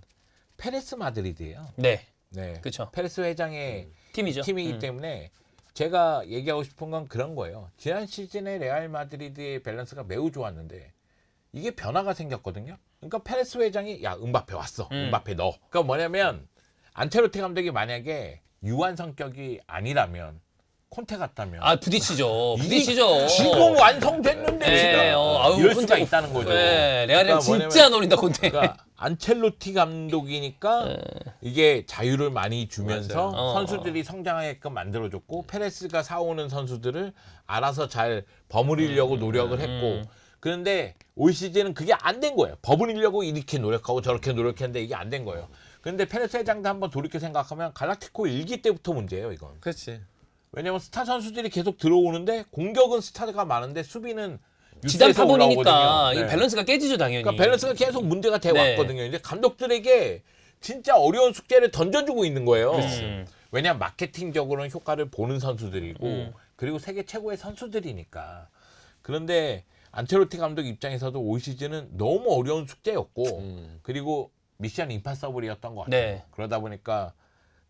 페레스 마드리드예요. 네. 네. 그렇죠. 페레스 회장의 팀이죠. 팀이기 때문에 제가 얘기하고 싶은 건 그런 거예요. 지난 시즌에 레알 마드리드의 밸런스가 매우 좋았는데 이게 변화가 생겼거든요. 그러니까 페레스 회장이 야 음바페 왔어. 음바페 넣어. 그러니까 뭐냐면 안첼로티 감독이 만약에 유한 성격이 아니라면 콘테 같다면 부딪히죠. 부딪히죠. 지금 완성됐는데 네, 지금 이럴 수가 있다는 거죠. 네, 레알이랑 그러니까 진짜 안 어울린다 콘테. 그러니까 안첼로티 감독이니까 이게 자유를 많이 주면서 맞아요. 선수들이 성장하게끔 만들어줬고 페레스가 사오는 선수들을 알아서 잘 버무리려고 노력을 했고 그런데 올 시즌은 그게 안 된 거예요. 버무리려고 이렇게 노력하고 저렇게 노력했는데 이게 안 된 거예요. 그런데 페레스 회장도 한번 돌이켜 생각하면 갈라티코 1기 때부터 문제예요, 이건. 그렇지. 왜냐면 스타 선수들이 계속 들어오는데 공격은 스타가 많은데 수비는 지단 뉴스에서 파본이니까 올라오거든요. 이 밸런스가 깨지죠 당연히. 그러니까 밸런스가 계속 문제가 돼 네. 왔거든요. 이제 감독들에게 진짜 어려운 숙제를 던져주고 있는 거예요. 그렇지. 왜냐면 마케팅적으로는 효과를 보는 선수들이고 그리고 세계 최고의 선수들이니까. 그런데 안첼로티 감독 입장에서도 올 시즌은 너무 어려운 숙제였고 그리고 미션 임파서블이었던 것 같아요. 네. 그러다 보니까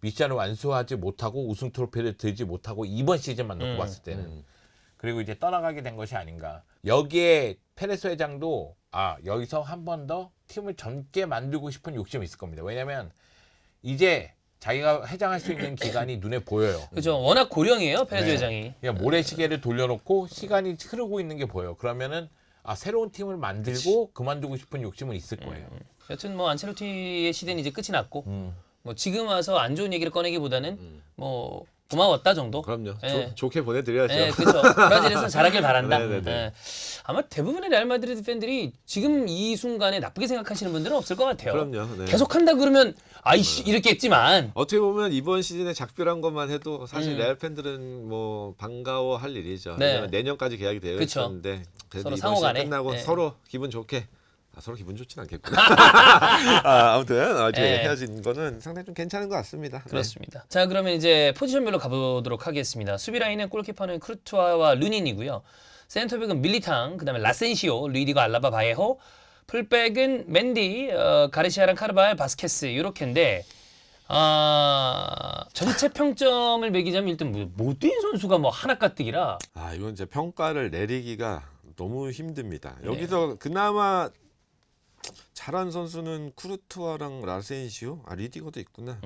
미션을 완수하지 못하고 우승 트로피를 들지 못하고 이번 시즌만 놓고 봤을 때는 그리고 이제 떠나가게 된 것이 아닌가. 여기에 페레스 회장도 여기서 한 번 더 팀을 젊게 만들고 싶은 욕심이 있을 겁니다. 왜냐면 이제 자기가 회장할 수 있는 기간이 눈에 보여요. 그죠. 워낙 고령이에요 페레즈 네. 회장이. 그냥 모래시계를 돌려놓고 시간이 흐르고 있는 게 보여. 그러면은 새로운 팀을 만들고 그만두고 싶은 욕심은 있을 거예요. 여튼 뭐 안첼로티의 시대는 이제 끝이 났고 뭐 지금 와서 안 좋은 얘기를 꺼내기보다는 뭐 고마웠다 정도. 그럼요. 예. 좋게 보내드려야죠. 네, 그렇죠. 브라질에서 잘하길 바란다. 네네네. 네. 아마 대부분의 레알 마드리드 팬들이 지금 이 순간에 나쁘게 생각하시는 분들은 없을 것 같아요. 그럼요. 네. 계속한다 그러면 아이씨 이랬겠지만 어떻게 보면 이번 시즌에 작별한 것만 해도 사실 레알 팬들은 뭐 반가워할 일이죠. 네. 왜냐면 내년까지 계약이 되어 그쵸. 있었는데 그래도 서로 이번 상호 시즌 간에. 끝나고 네. 서로 기분 좋게 서로 기분 좋진 않겠구나. 아무튼 어제 네. 헤어진 거는 상당히 좀 괜찮은 것 같습니다. 네. 그렇습니다. 자 그러면 이제 포지션별로 가보도록 하겠습니다. 수비 라인은 골키퍼는 크루투아와 루닌이고요. 센터백은 밀리탕, 그다음에 라센시오, 리디거, 알라바, 바예호. 풀백은 맨디, 가르시아랑 카르발, 바스케스 이렇게인데 전체 평점을 매기자면 일단 모든 선수가 뭐 하나 가뜩이라. 이건 이제 평가를 내리기가 너무 힘듭니다. 네. 여기서 그나마 잘한 선수는 쿠르투아랑 라센시오, 리디거도 있구나.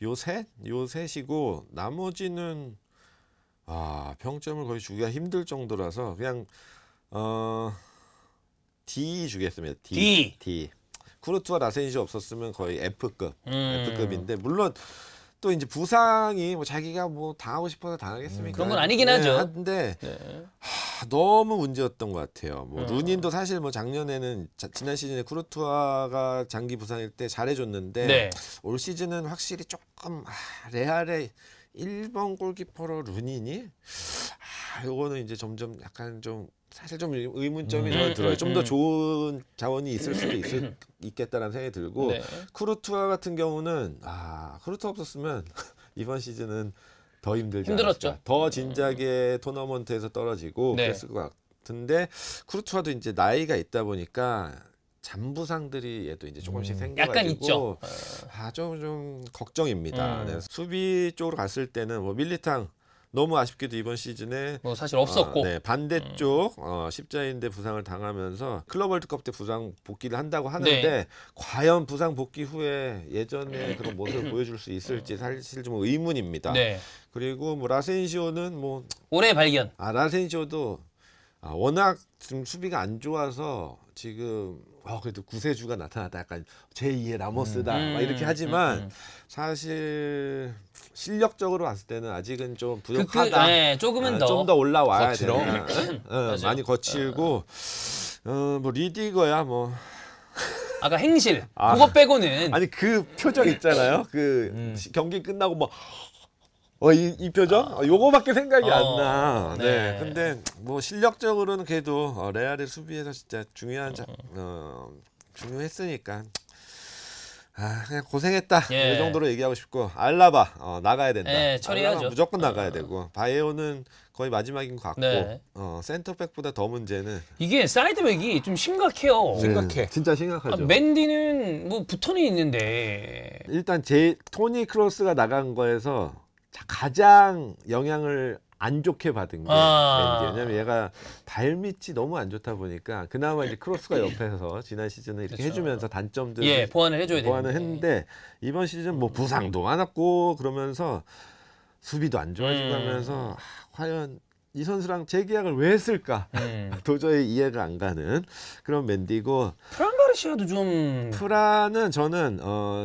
요 셋이고 나머지는 평점을 거의 주기가 힘들 정도라서 그냥 D 주겠습니다. D. 쿠르투아, 라센시오 없었으면 거의 F급인데 물론 또 이제 부상이 뭐 자기가 뭐 당하고 싶어서 당하겠습니까? 그런 건 아니긴 하죠. 한데 너무 문제였던 것 같아요. 뭐 루닌도 사실 뭐 작년에는 지난 시즌에 쿠르투아가 장기 부상일 때 잘해줬는데 네. 올 시즌은 확실히 조금 레알의 1번 골키퍼로 루닌이 요거는 이제 점점 약간 좀 사실 좀 의문점이 저는 들어요. 좀 더 좋은 자원이 있을 수도 있겠다라는 생각이 들고 네. 쿠르투아 같은 경우는 쿠르투아 없었으면 이번 시즌은 더 힘들지 힘들었죠. 않았을까. 더 진작에 토너먼트에서 떨어지고 네. 그랬을 것 같은데 쿠르투아도 이제 나이가 있다 보니까 잔부상들이 얘도 이제 조금씩 생겨가지고 약간 있죠. 좀 걱정입니다. 네. 수비 쪽으로 갔을 때는 뭐 밀리탕 너무 아쉽게도 이번 시즌에 뭐 사실 없었고. 네, 반대쪽 십자인대 부상을 당하면서 클럽 월드컵 때 부상 복귀를 한다고 하는데 네. 과연 부상 복귀 후에 예전에 그런 모습을 보여줄 수 있을지 사실 좀 의문입니다. 네. 그리고 뭐 라센시오는 뭐 올해 발견. 라센시오도 워낙 지금 수비가 안 좋아서 지금 그래도 구세주가 나타났다. 약간 제2의 라모스다. 막 이렇게 하지만 사실 실력적으로 봤을 때는 아직은 좀 부족하다. 네, 조금은 더. 좀 더 올라와야 거칠어. 되나. 많이 거칠고 뭐 리디거야 뭐. 아까 행실. 그거 빼고는. 아니 그 표정 있잖아요. 그 경기 끝나고 뭐 이 표정? 요거밖에 생각이 안 나. 네. 네. 근데 뭐 실력적으로는 그래도 레알의 수비에서 진짜 중요한 중요했으니까 그냥 고생했다. 예. 이 정도로 얘기하고 싶고 알라바 나가야 된다. 네, 처리해야죠. 알라바 무조건 나가야 되고 바이오는 거의 마지막인 것 같고 네. 센터백보다 더 문제는 이게 사이드백이 좀 심각해요. 심각해. 진짜 심각하죠. 맨디는 뭐 부턴이 있는데. 일단 토니 크로스가 나간 거에서 가장 영향을 안 좋게 받은 게 맨디. 왜냐면 얘가 발밑이 너무 안 좋다 보니까 그나마 이제 크로스가 옆에서 지난 시즌에 이렇게 그렇죠. 해주면서 단점들 보완을 해줘야 되는데. 보완을 했는데 이번 시즌 뭐 부상도 많았고 그러면서 수비도 안 좋아지고 하면서 과연 이 선수랑 재계약을 왜 했을까 도저히 이해가 안 가는 그런 맨디고 가르시아도 좀 프라는 저는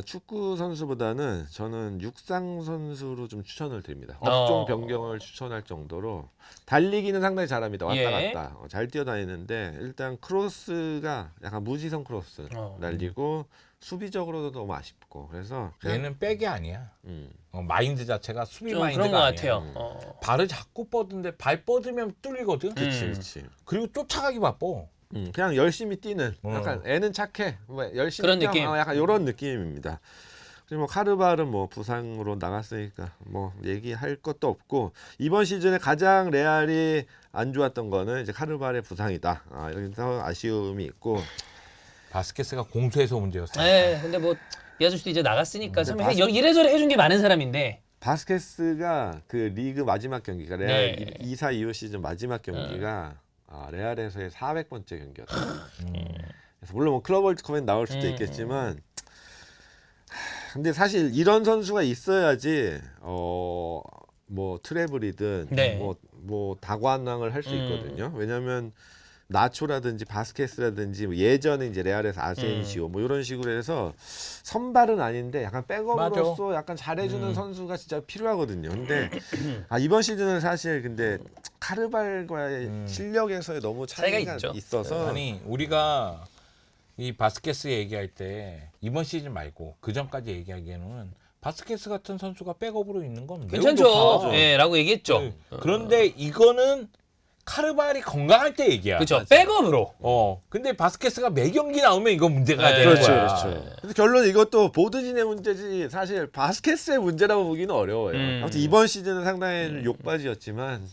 축구 선수보다는 저는 육상 선수로 좀 추천을 드립니다. 업종 변경을 추천할 정도로 달리기는 상당히 잘합니다. 왔다 예. 갔다 잘 뛰어다니는데 일단 크로스가 약간 무지성 크로스 날리고 수비적으로도 너무 아쉽고 그래서 그냥, 얘는 백이 아니야. 음. 마인드 자체가 수비 좀 마인드가 그런 것 아니야. 같아요. 발을 자꾸 뻗는데 발 뻗으면 뚫리거든. 그렇지. 그리고 쫓아가기 바빠. 그냥 열심히 뛰는 약간 애는 착해 뭐 열심히 그런 뛰어. 느낌. 약간 이런 느낌입니다. 그리고 뭐 카르발은 뭐 부상으로 나갔으니까 뭐 얘기할 것도 없고 이번 시즌에 가장 레알이 안 좋았던 거는 이제 카르발의 부상이다. 여기서 아쉬움이 있고 바스케스가 공수에서 문제였어. 네, 근데 뭐 이 아저씨도 이제 나갔으니까 참 바스- 이래저래 해준 게 많은 사람인데. 바스케스가 그 리그 마지막 경기가 레알 네. 2-4-2호 시즌 마지막 경기가 레알에서의 400번째 경기였다. 그래서 물론 뭐 클럽 월드컵엔 나올 수도 있겠지만 근데 사실 이런 선수가 있어야지 뭐 트래블이든 네. 뭐 다관왕을 할 수 있거든요. 왜냐하면 나초라든지 바스케스라든지 뭐 예전에 이제 레알에서 아센시오 뭐 이런 식으로 해서 선발은 아닌데 약간 백업으로서 약간 잘해주는 선수가 진짜 필요하거든요. 근데 이번 시즌은 사실 근데 카르발과의 실력에서의 너무 차이가 있죠. 있어서 아니 우리가 이 바스케스 얘기할 때 이번 시즌 말고 그 전까지 얘기하기에는 바스케스 같은 선수가 백업으로 있는 건 매우 괜찮죠. 좋다. 예, 라고 얘기했죠. 네. 그런데 이거는 카르발이 건강할 때 얘기야. 그렇죠. 백업으로. 근데 바스케스가 매 경기 나오면 이거 문제가 네. 되는 그렇죠, 거야. 그렇죠. 그래서 결론 이것도 보드진의 문제지 사실 바스케스의 문제라고 보기는 어려워요. 아무튼 이번 시즌은 상당히 욕바지였지만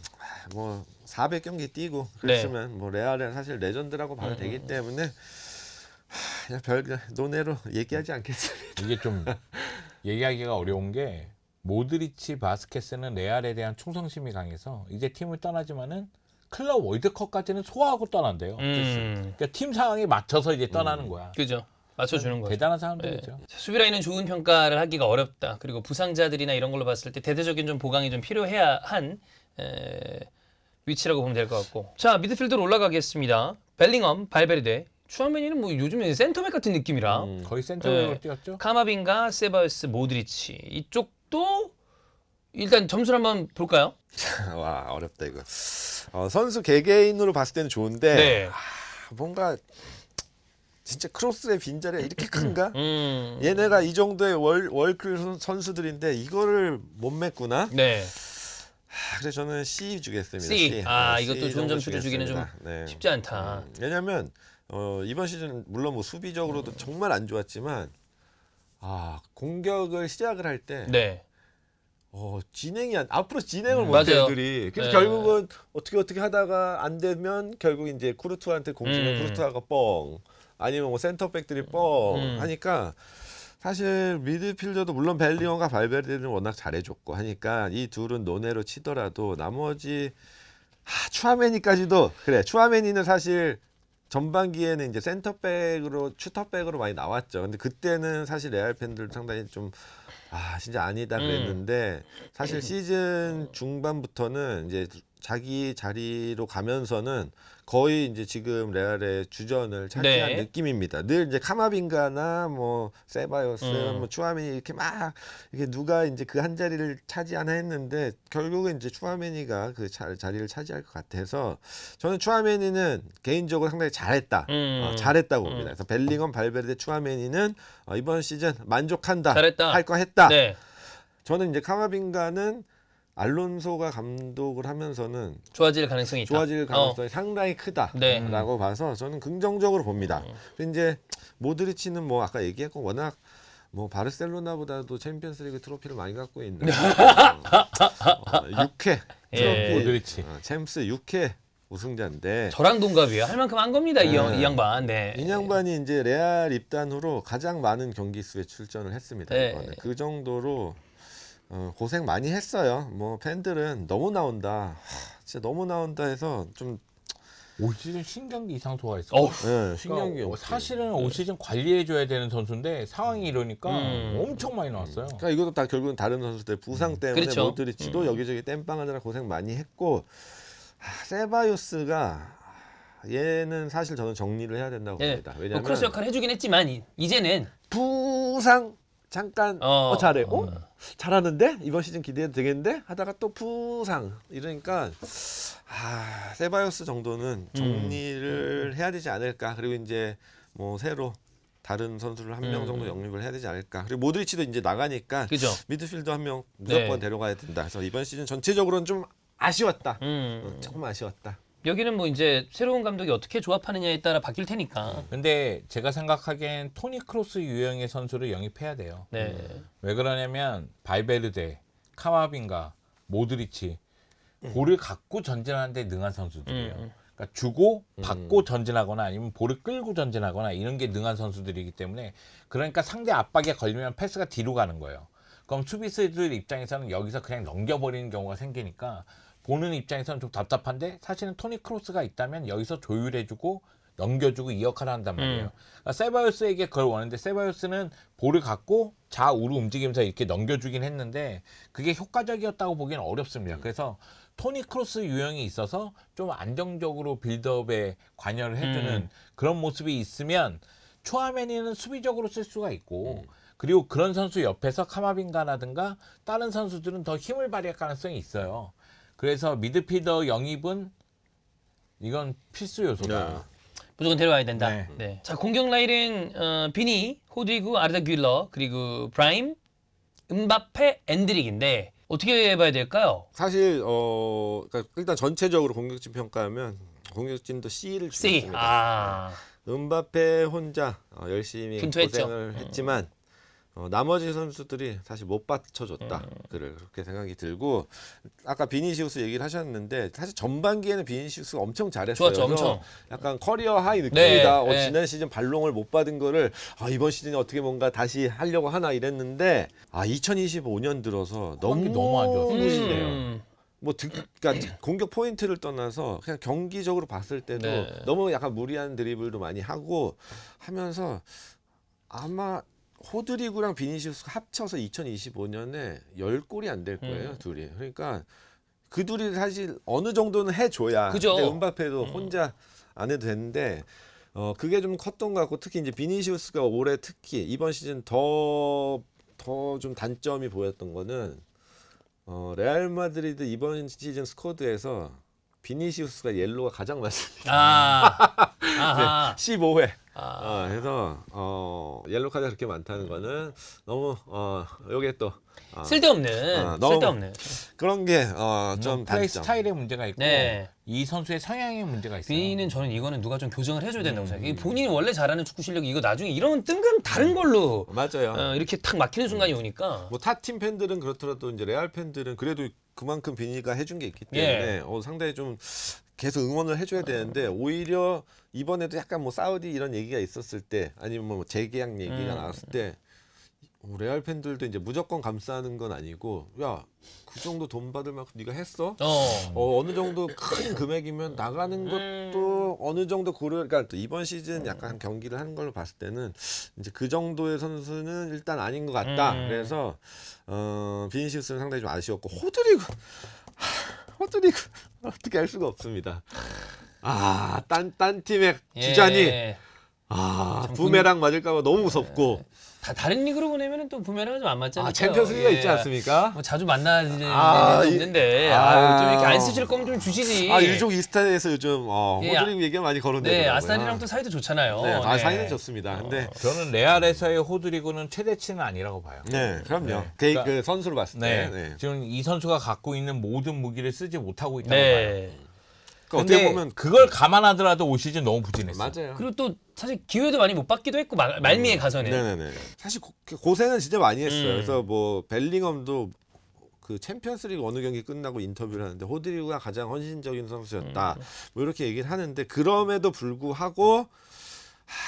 뭐 400경기 뛰고 그랬으면 뭐 레알은 사실 레전드라고 봐도 되기 때문에 그냥 별 논외로 얘기하지 않겠습니다. 이게 좀 얘기하기가 어려운 게 모드리치, 바스케스는 레알에 대한 충성심이 강해서 이제 팀을 떠나지만은 클럽 월드컵까지는 소화하고 떠난대요. 그러니까 팀 상황에 맞춰서 이제 떠나는 거야. 그죠. 맞춰주는 거죠. 대단한 사람들이죠. 수비 라인은 좋은 평가를 하기가 어렵다. 그리고 부상자들이나 이런 걸로 봤을 때 대대적인 좀 보강이 좀 필요해야 한 위치라고 보면 될 것 같고. 자, 미드필드로 올라가겠습니다. 벨링엄, 발베르데, 추아메니는 뭐 요즘에 센터백 같은 느낌이라. 거의 센터백으로 네. 뛰었죠. 카마빈가, 세바요스, 모드리치 이쪽도 일단 점수를 한번 볼까요? 와 어렵다 이거. 선수 개개인으로 봤을 때는 좋은데 네. 뭔가 진짜 크로스의 빈자리가 이렇게 큰가? 음. 얘네가 이 정도의 월클 선수들인데 이거를 못 맺구나. 네. 그래서 저는 C 주겠습니다. C. C. 이것도 C 좋은 정도 점수를 주기는 좀 주겠습니다. 네. 쉽지 않다. 왜냐면 이번 시즌 물론 뭐 수비적으로도 정말 안 좋았지만 공격을 시작을 할 때 네. 앞으로 진행을 맞아요. 못해 애들이. 그래서 네. 결국은 어떻게 하다가 안 되면 결국 이제 쿠르투아한테 공 주면 쿠르투아가 뻥 아니면 뭐 센터백들이 뻥 하니까 사실 미드필더도 물론 벨링엄과 발베르데는 워낙 잘해줬고 하니까 이 둘은 논외로 치더라도 나머지 추아메니까지도 그래. 추아메니는 사실 전반기에는 이제 센터백으로 슈터백으로 많이 나왔죠. 근데 그때는 사실 레알 팬들 상당히 좀 진짜 아니다 그랬는데 사실 시즌 중반부터는 이제 자기 자리로 가면서는 거의 이제 지금 레알의 주전을 차지한 네. 느낌입니다. 늘 이제 카마빈가나 뭐 세바요스, 뭐 추아메니 이렇게 막 이게 누가 이제 그 한 자리를 차지하나 했는데 결국은 이제 추아메니가 그 자리를 차지할 것 같아서 저는 추아메니는 개인적으로 상당히 잘했다, 잘했다고 봅니다. 그래서 벨링엄, 발베르데, 추아메니는 이번 시즌 만족한다, 잘했다. 할 거 했다. 네. 저는 이제 카마빈가는 알론소가 감독을 하면서는 좋아질 가능성이 있다. 좋아질 가능성이 상당히 네. 크다라고 봐서 저는 긍정적으로 봅니다. 근데 이제 모드리치는 뭐 아까 얘기했고 워낙 뭐 바르셀로나보다도 챔피언스리그 트로피를 많이 갖고 있는 6회 트로피 모드리치. 챔스 6회 우승자인데 저랑 동갑이에요. 할 만큼 한 겁니다. 이 양반. 네. 이 양반이 이제 레알 입단 후로 가장 많은 경기 수에 출전을 했습니다. 네. 이번에. 그 정도로 고생 많이 했어요. 뭐 팬들은 너무 나온다. 진짜 너무 나온다 해서 좀 올 시즌 신경기 이상 소화했어. 신경이 없어요. 사실은 올 시즌 관리해줘야 되는 선수인데 상황이 이러니까 엄청 많이 나왔어요. 그러니까 이것도 다 결국은 다른 선수들 부상 때문에 그렇죠. 모드리치도 여기저기 땜빵하느라 고생 많이 했고 세바요스가 얘는 사실 저는 정리를 해야 된다고 예. 봅니다. 왜냐면 크로스 역할을 해주긴 했지만 이제는 부상 잠깐 잘해. 잘하는데 이번 시즌 기대해도 되겠는데 하다가 또 부상 이러니까 세바요스 정도는 정리를 해야 되지 않을까. 그리고 이제 뭐 새로 다른 선수를 한 명 정도 영입을 해야 되지 않을까. 그리고 모드리치도 이제 나가니까 그죠. 미드필더 한 명 무조건 데려가야 된다. 그래서 이번 시즌 전체적으로는 좀 아쉬웠다. 조금 아쉬웠다. 여기는 뭐 이제 새로운 감독이 어떻게 조합하느냐에 따라 바뀔 테니까. 근데 제가 생각하기엔 토니 크로스 유형의 선수를 영입해야 돼요. 네. 왜 그러냐면 발베르데, 카마빈가, 모드리치 볼을 갖고 전진하는 데 능한 선수들이에요. 그러니까 주고 받고 전진하거나 아니면 볼을 끌고 전진하거나 이런 게 능한 선수들이기 때문에 그러니까 상대 압박에 걸리면 패스가 뒤로 가는 거예요. 그럼 수비수들 입장에서는 여기서 그냥 넘겨버리는 경우가 생기니까 보는 입장에서는 좀 답답한데 사실은 토니 크로스가 있다면 여기서 조율해주고 넘겨주고 이 역할을 한단 말이에요. 그러니까 세바요스에게 그걸 원했는데 세바요스는 볼을 갖고 좌우로 움직이면서 이렇게 넘겨주긴 했는데 그게 효과적이었다고 보기는 어렵습니다. 그래서 토니 크로스 유형이 있어서 좀 안정적으로 빌드업에 관여를 해주는 그런 모습이 있으면 초아메니는 수비적으로 쓸 수가 있고 그리고 그런 선수 옆에서 카마빈가라든가 다른 선수들은 더 힘을 발휘할 가능성이 있어요. 그래서 미드필더 영입은 이건 필수 요소다. 무조건 데려와야 된다. 네. 네. 자, 공격 라인은 비니, 호드리구, 아르다 귤러, 그리고 프라임, 음바페, 엔드릭인데 어떻게 봐야 될까요? 사실 그러니까 일단 전체적으로 공격진 평가하면 공격진도 C를 C. 주겠습니다. 음바페 혼자 열심히 분투했죠. 고생을 했지만 나머지 선수들이 사실 못 받쳐줬다. 그렇게 생각이 들고 아까 비니시우스 얘기를 하셨는데 사실 전반기에는 비니시우스가 엄청 잘했어요. 좋았죠, 그래서 엄청. 약간 커리어 하이 느낌이다. 네, 네. 지난 시즌 발롱을 못 받은 거를 이번 시즌에 어떻게 뭔가 다시 하려고 하나 이랬는데 2025년 들어서 너무 안 좋았어요. 힘드시네요. 그러니까 공격 포인트를 떠나서 그냥 경기적으로 봤을 때도 네. 너무 약간 무리한 드리블도 많이 하고 하면서 아마 호드리구랑 비니시우스가 합쳐서 2025년에 10골이 안 될 거예요, 둘이. 그러니까 그 둘이 사실 어느 정도는 해줘야. 그죠. 근데 음바페도 혼자 안 해도 되는데 그게 좀 컸던 것 같고 특히 이제 비니시우스가 올해 특히 이번 시즌 더 좀 단점이 보였던 거는 레알 마드리드 이번 시즌 스쿼드에서 비니시우스가 옐로가 가장 많습니다. 아하. 15회. 그래서 옐로 카드가 그렇게 많다는 거는 너무 요게 또 쓸데없는. 너무 쓸데없는. 그런 게 좀 플레이 단점. 스타일의 문제가 있고 네. 이 선수의 성향의 문제가 있어요. 비니는 저는 이거는 누가 좀 교정을 해줘야 된다고 생각해요. 본인이 원래 잘하는 축구 실력이 이거 나중에 이런 뜬금 다른 걸로 맞아요. 이렇게 탁 막히는 순간이 오니까. 뭐 타 팀 팬들은 그렇더라도 이제 레알 팬들은 그래도 그만큼 비니가 해준 게 있기 때문에 상당히 좀 계속 응원을 해줘야 되는데 오히려 이번에도 약간 뭐 사우디 이런 얘기가 있었을 때 아니면 뭐 재계약 얘기가 나왔을 때 레알 팬들도 이제 무조건 감싸는 건 아니고 야 그 정도 돈 받을 만큼 네가 했어? 어느 정도 큰 금액이면 나가는 것도 어느 정도 그러니까 또 이번 시즌 약간 경기를 하는 걸로 봤을 때는 이제 그 정도의 선수는 일단 아닌 것 같다. 그래서 비니시우스는 상당히 좀 아쉬웠고 호드리구 어떻게 할 수가 없습니다. 딴 팀의 주자니 부메랑 맞을까봐 너무 무섭고. 다른 리그로 보내면 또 부메랑은 좀 안 맞잖아요. 챔피언스리그가 있지 않습니까? 뭐 자주 만나는 일도 없는데 좀 이렇게 안 쓰실 거면 좀 주시지. 일종 이스타에서 요즘 호드리구 얘기가 많이 거론되더라고요. 네, 아스날이랑 또 사이도 좋잖아요. 네, 사이는 좋습니다. 근데 저는 레알에서의 호드리구는 최대치는 아니라고 봐요. 네, 그럼요. 그러니까, 그 선수로 봤을 때. 네. 지금 이 선수가 갖고 있는 모든 무기를 쓰지 못하고 있다고 네. 봐요. 그러니까 근데 어떻게 보면 그걸 감안하더라도 올 시즌 너무 부진했어요. 맞아요. 그리고 또 사실 기회도 많이 못 받기도 했고 말미에 가서는. 네네네. 사실 고생은 진짜 많이 했어요. 그래서 뭐 벨링엄도 그 챔피언스리그 어느 경기 끝나고 인터뷰를 하는데 호드리구가 가장 헌신적인 선수였다. 뭐 이렇게 얘기를 하는데 그럼에도 불구하고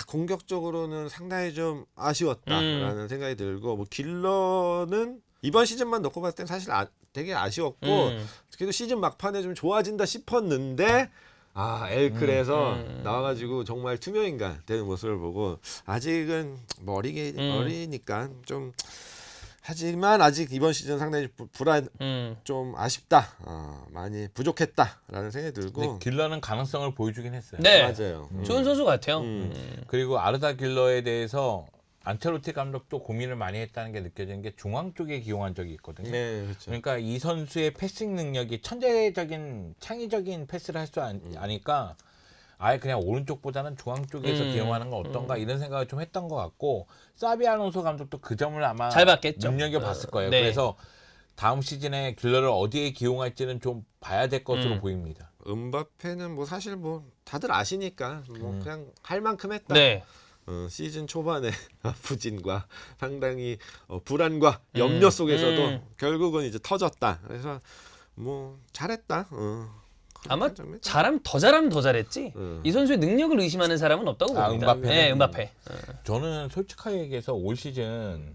공격적으로는 상당히 좀 아쉬웠다라는 생각이 들고 뭐 길러는 이번 시즌만 놓고 봤을 땐 사실 되게 아쉬웠고 그래도 시즌 막판에 좀 좋아진다 싶었는데 엘클에서 나와가지고 정말 투명인간 되는 모습을 보고 아직은 뭐 어리니까 좀 하지만 아직 이번 시즌 상당히 좀 아쉽다. 많이 부족했다라는 생각이 들고. 근데 길러는 가능성을 보여주긴 했어요. 네. 맞아요. 좋은 선수 같아요. 그리고 아르다 길러에 대해서 안첼로티 감독도 고민을 많이 했다는 게 느껴지는 게 중앙 쪽에 기용한 적이 있거든요. 네, 그렇죠. 그러니까 이 선수의 패싱 능력이 천재적인 창의적인 패스를 할 줄 아니까 아예 그냥 오른쪽보다는 중앙 쪽에서 기용하는 건 어떤가 이런 생각을 좀 했던 것 같고 사비 알론소 감독도 그 점을 아마 잘 봤겠죠. 눈여겨봤을 거예요. 네. 그래서 다음 시즌에 길러를 어디에 기용할지는 좀 봐야 될 것으로 보입니다. 음바페는 뭐 사실 뭐 다들 아시니까 뭐 그냥 할 만큼 했다. 네. 시즌 초반에 부진과 상당히 불안과 염려 속에서도 결국은 이제 터졌다. 그래서 뭐 잘했다. 아마 잘하면 더 잘했지. 이 선수의 능력을 의심하는 사람은 없다고 봅니다. 음바페는? 네, 음바페. 저는 솔직하게 얘기해서 올 시즌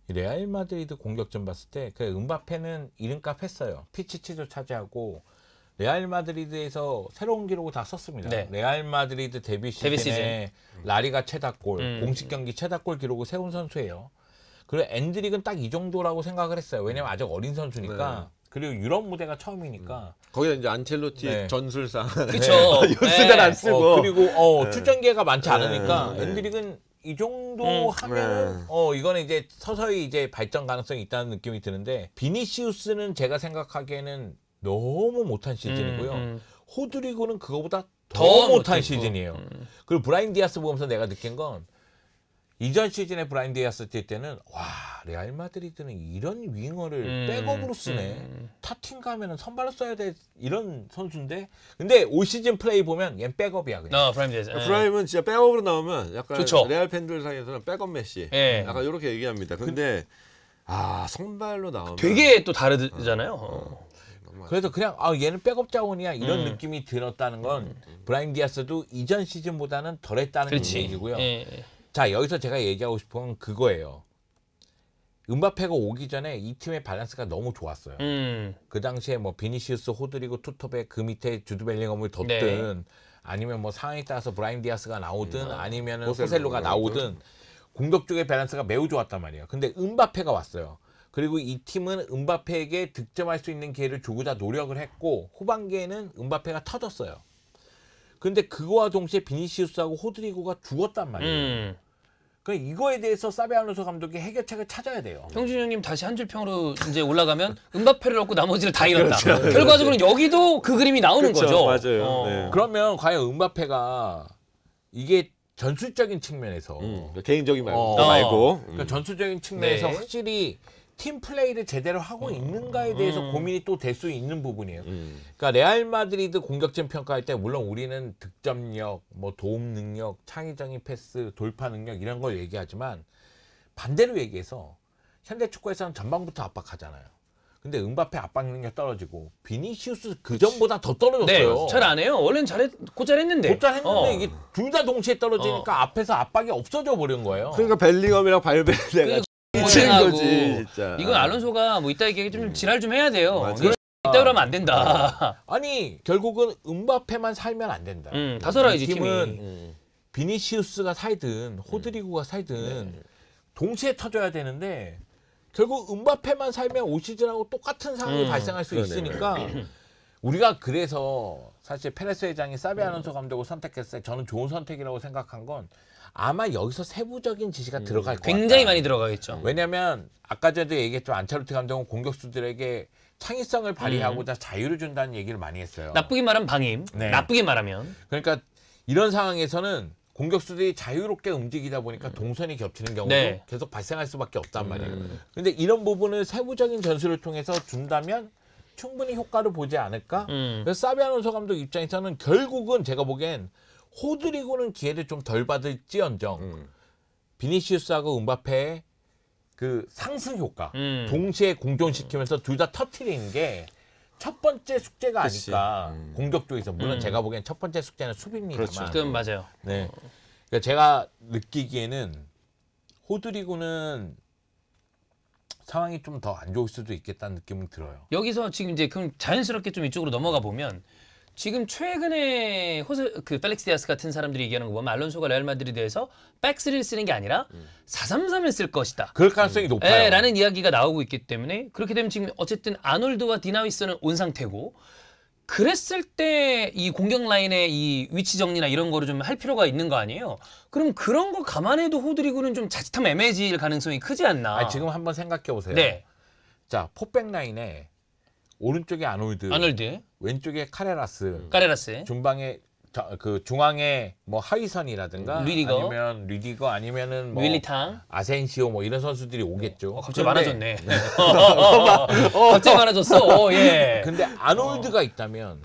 레알 마드리드 공격전 봤을 때 그 음바페는 이름값 했어요. 피치치도 차지하고 레알 마드리드에서 새로운 기록을 다 썼습니다. 네. 레알 마드리드 데뷔 시즌에 라리가 최다골, 공식 경기 최다골 기록을 세운 선수예요. 그리고 엔드릭은 딱 이 정도라고 생각을 했어요. 왜냐면 아직 어린 선수니까. 그리고 유럽 무대가 처음이니까. 거기다 이제 안첼로티 네. 전술상 그렇죠. 연수단 안 쓰고 그리고 출전 기회가 많지 않으니까 네. 엔드릭은 이 정도 하면은 이거는 이제 서서히 이제 발전 가능성이 있다는 느낌이 드는데 비니시우스는 제가 생각하기에는 너무 못한 시즌이고요. 호드리고는 그거보다 더 못한 시즌이에요. 그리고 브라임 디아스 보면서 내가 느낀 건 이전 시즌에 브라임 디아스 뛸 때는 와 레알 마드리드는 이런 윙어를 백업으로 쓰네. 타팀 가면은 선발로 써야 돼 이런 선수인데 근데 올 시즌 플레이 보면 얘는 백업이야 그냥. 프라임 데이즈. 프라임은 진짜 백업으로 나오면 약간 좋죠. 레알 팬들 사이에서는 백업 메시 예. 약간 이렇게 얘기합니다. 근데 선발로 나오면 되게 또 다르잖아요. 그래서 그냥 얘는 백업 자원이야 이런 느낌이 들었다는 건 브라임 디아스도 이전 시즌보다는 덜했다는 그렇지. 얘기고요. 예. 자 여기서 제가 얘기하고 싶은 건 그거예요. 음바페가 오기 전에 이 팀의 밸런스가 너무 좋았어요. 그 당시에 뭐 비니시우스, 호드리고, 투톱에 그 밑에 주드 벨링엄을 뒀든 아니면 뭐 상황에 따라서 브라임 디아스가 나오든 아니면은 호셀로가 나오든 공격 쪽의 밸런스가 매우 좋았단 말이에요. 근데 음바페가 왔어요. 그리고 이 팀은 음바페에게 득점할 수 있는 기회를 주고자 노력을 했고 후반기에는 음바페가 터졌어요. 근데 그거와 동시에 비니시우스하고 호드리고가 죽었단 말이에요. 그러니까 이거에 대해서 사비 알론소 감독이 해결책을 찾아야 돼요. 형준 형님 다시 한 줄 평으로 이제 올라가면 음바페를 얻고 나머지를 다 잃었다. 결과적으로 여기도 그 그림이 나오는 거죠. 맞아요. 네. 그러면 과연 음바페가 이게 전술적인 측면에서 개인적인 말고 그러니까 전술적인 측면에서 네. 확실히 팀 플레이를 제대로 하고 있는가에 대해서 고민이 또 될 수 있는 부분이에요. 그러니까 레알 마드리드 공격진 평가할 때 물론 우리는 득점력, 뭐 도움 능력, 창의적인 패스, 돌파 능력 이런 걸 얘기하지만 반대로 얘기해서 현대 축구에서는 전방부터 압박하잖아요. 근데 음바페 압박 능력 떨어지고 비니시우스 그 전보다 더 떨어졌어요. 네, 잘 안 해요. 원래는 곧잘했는데. 곧잘했는데 이게 둘 다 동시에 떨어지니까 앞에서 압박이 없어져 버린 거예요. 그러니까 벨링엄이랑 발베르데가 미치는 거지 진짜. 이건 알론소가 뭐 이따 얘기 좀 지랄 좀 해야 돼요. 맞아. 이따 그러면 안 된다. 아니 결국은 음바페만 살면 안 된다. 다 살아야지 이 팀이. 팀은 비니시우스가 살든 호드리고가 살든 동시에 터져야 되는데 결국 음바페만 살면 올 시즌하고 똑같은 상황이 발생할 수 있으니까 우리가 그래서 사실 페레스 회장이 사비 알론소 감독을 선택했을 때 저는 좋은 선택이라고 생각한 건 아마 여기서 세부적인 지시가 들어갈 것 같아요. 굉장히 많이 들어가겠죠. 왜냐면 아까 전에도 얘기했죠. 안첼로티 감독은 공격수들에게 창의성을 발휘하고자 자유를 준다는 얘기를 많이 했어요. 나쁘게 말하면 방임. 네. 나쁘게 말하면. 그러니까 이런 상황에서는 공격수들이 자유롭게 움직이다 보니까 동선이 겹치는 경우도 네. 계속 발생할 수밖에 없단 말이에요. 근데 이런 부분을 세부적인 전술을 통해서 준다면 충분히 효과를 보지 않을까? 그래서 사비 알론소 감독 입장에서는 결국은 제가 보기엔 호드리고는 기회를 좀 덜 받을지언정 비니시우스하고 음바페의 그 상승 효과 동시에 공존시키면서 둘 다 터트리는 게 첫 번째 숙제가 아닐까. 공격 쪽에서 물론 제가 보기엔 첫 번째 숙제는 수비입니다만 그렇죠. 그건 맞아요. 네. 그러니까 제가 느끼기에는 호드리고는 상황이 좀 더 안 좋을 수도 있겠다는 느낌은 들어요. 여기서 지금 이제 그럼 자연스럽게 좀 이쪽으로 넘어가 보면 지금 최근에 그 펠릭스 디아스 같은 사람들이 얘기하는 거 보면 알론소가 레알 마드리드에서 백3를 쓰는 게 아니라 4-3-3을 쓸 것이다. 그럴 가능성이 높아요. 예, 라는 이야기가 나오고 있기 때문에 그렇게 되면 지금 어쨌든 아놀드와 디나위스는 온 상태고 그랬을 때 이 공격 라인의 이 위치 정리나 이런 거를 좀 할 필요가 있는 거 아니에요? 그럼 그런 거 감안해도 호드리구는 좀 자칫하면 애매해질 가능성이 크지 않나? 아니, 지금 한번 생각해 보세요. 네. 자, 포백 라인에 오른쪽에 아놀드, 왼쪽에 카레라스, 까레라스, 중방에 그 중앙에 뭐 하위선이라든가 리디거. 아니면 리디거 아니면은 뭐 윌리탕. 아센시오 뭐 이런 선수들이 오겠죠. 갑자기 그런데- 많아졌네. 갑자기 많아졌어. 예. 근데 아놀드가 있다면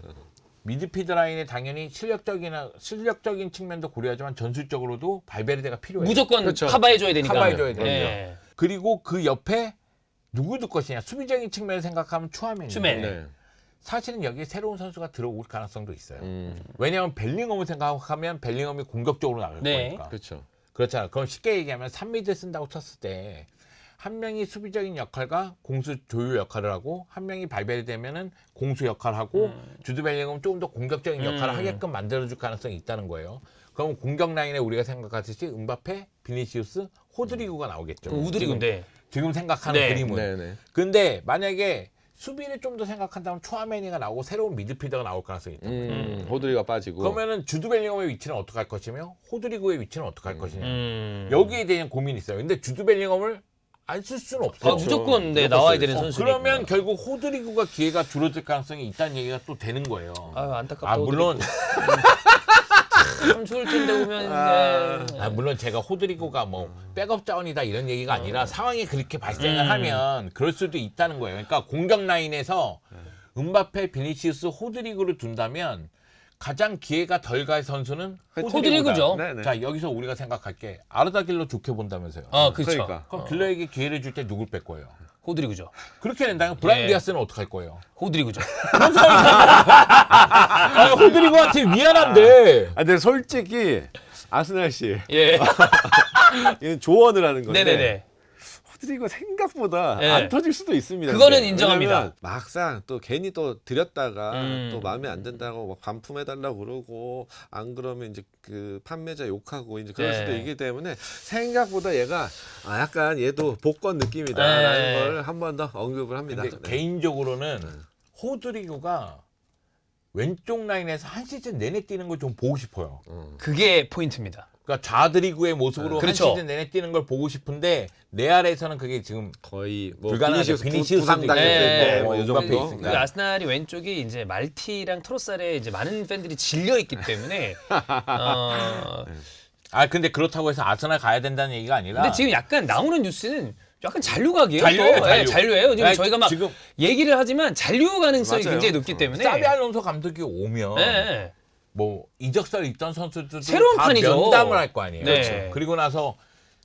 미드필드 라인에 당연히 실력적인 측면도 고려하지만 전술적으로도 발베르데가 필요해요. 무조건 그렇죠. 커버해줘야 되니까. 커버해줘야 돼요. 예. 그리고 그 옆에 누구 둘 것이냐. 수비적인 측면을 생각하면 추하면인데 추멘. 네. 사실은 여기에 새로운 선수가 들어올 가능성도 있어요. 왜냐하면 벨링엄을 생각하면 벨링엄이 공격적으로 나갈 네. 거니까. 그렇죠. 그렇잖아. 그럼 쉽게 얘기하면 3미드 쓴다고 쳤을 때 한 명이 수비적인 역할과 공수 조율 역할을 하고 한 명이 발베르데면은 공수 역할을 하고 주드 벨링엄은 조금 더 공격적인 역할을 하게끔 만들어줄 가능성이 있다는 거예요. 그럼 공격 라인에 우리가 생각하듯이 음바페, 비니시우스, 호드리구가 나오겠죠. 우드리구인데. 지금 생각하는 네. 그림은. 네네. 근데 만약에 수비를 좀 더 생각한다면 초아메니가 나오고 새로운 미드필더가 나올 가능성이 있다. 호드리가 빠지고. 그러면은 주드 벨링엄의 위치는 어떻게 할 것이며 호드리구의 위치는 어떻게 할 것이냐. 여기 여기에 대한 고민이 있어요. 근데 주드 벨링엄을 안 쓸 수는 없어. 무조건 네, 나와야 되는 선수. 그러면 결국 호드리구가 기회가 줄어들 가능성이 있다는 얘기가 또 되는 거예요. 아유, 안타깝다. 아, 물론 참 좋을 텐데 보면 이제 물론 제가 호드리구가 뭐 백업 자원이다 이런 얘기가 아니라 상황이 그렇게 발생을 하면 그럴 수도 있다는 거예요. 그러니까 공격 라인에서 음바페, 비니시우스, 호드리구를 둔다면 가장 기회가 덜 갈 선수는 호드리구죠. 네네. 자, 여기서 우리가 생각할 게 아르다 길로 좋게 본다면서요. 아, 그렇죠. 그러니까. 그럼 길러에게 기회를 줄 때 누굴 뺄 거예요? 호드리구죠. 그렇게 된다면 브라임 네. 디아스는 어떻게 할 거예요? 호드리구죠. 아, 호드리구한테 미안한데. 아, 근데 솔직히 아스날 씨 예. 이건 조언을 하는 건데. 네네네. 호드리가 생각보다 네. 안 터질 수도 있습니다. 그거는 근데. 인정합니다. 왜냐면 막상 또 괜히 또 들였다가 또 마음에 안 든다고 막 반품해달라고 그러고 안 그러면 이제 그 판매자 욕하고 이제 그럴 네. 수도 있기 때문에 생각보다 얘가 약간 얘도 복권 느낌이다라는 네. 걸 한 번 더 언급을 합니다. 근데 네. 개인적으로는 호드리구가 왼쪽 라인에서 한 시즌 내내 뛰는 걸 좀 보고 싶어요. 그게 포인트입니다. 그러니까 좌드리구의 모습으로 그렇죠. 한 시즌 내내 뛰는 걸 보고 싶은데 레알에서는 그게 지금 거의 뭐 불가능하죠. 비니시우스 부상 당했을 네. 때 뭐 이 음바페 정도. 있으니까. 그 아스날이 왼쪽이 이제 말티랑 트로사르에 이제 많은 팬들이 질려 있기 때문에 근데 그렇다고 해서 아스날 가야 된다는 얘기가 아니라 근데 지금 약간 나오는 뉴스는 약간 잔류각이에요. 잔류예요, 또. 잔류. 예, 잔류예요. 지금 아니, 저희가 막 지금 얘기를 하지만 잔류 가능성이 맞아요. 굉장히 높기 때문에 사비 알론소 감독이 오면 네. 뭐 이적설 있던 선수들도 새로운 다 판이죠. 면담을 할 거 아니에요. 네. 그렇죠. 그리고 나서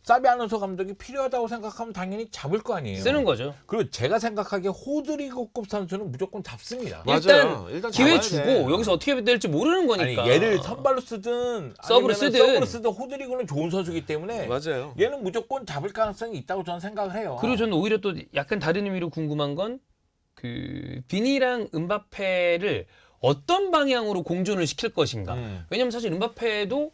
사비 알론소 감독이 필요하다고 생각하면 당연히 잡을 거 아니에요. 쓰는 거죠. 그리고 제가 생각하기에 호드리고급 선수는 무조건 잡습니다. 맞아요. 일단 일단 기회 잡아야 주고 돼. 여기서 어떻게 될지 모르는 아니 거니까. 얘를 선발로 쓰든 서브로 아니면은 쓰든. 서브로 쓰든 호드리고는 좋은 선수이기 때문에 맞아요. 얘는 무조건 잡을 가능성이 있다고 저는 생각을 해요. 그리고 저는 오히려 또 약간 다른 의미로 궁금한 건 그 비니랑 음바페를 어떤 방향으로 공존을 시킬 것인가. 왜냐면 사실 음바페도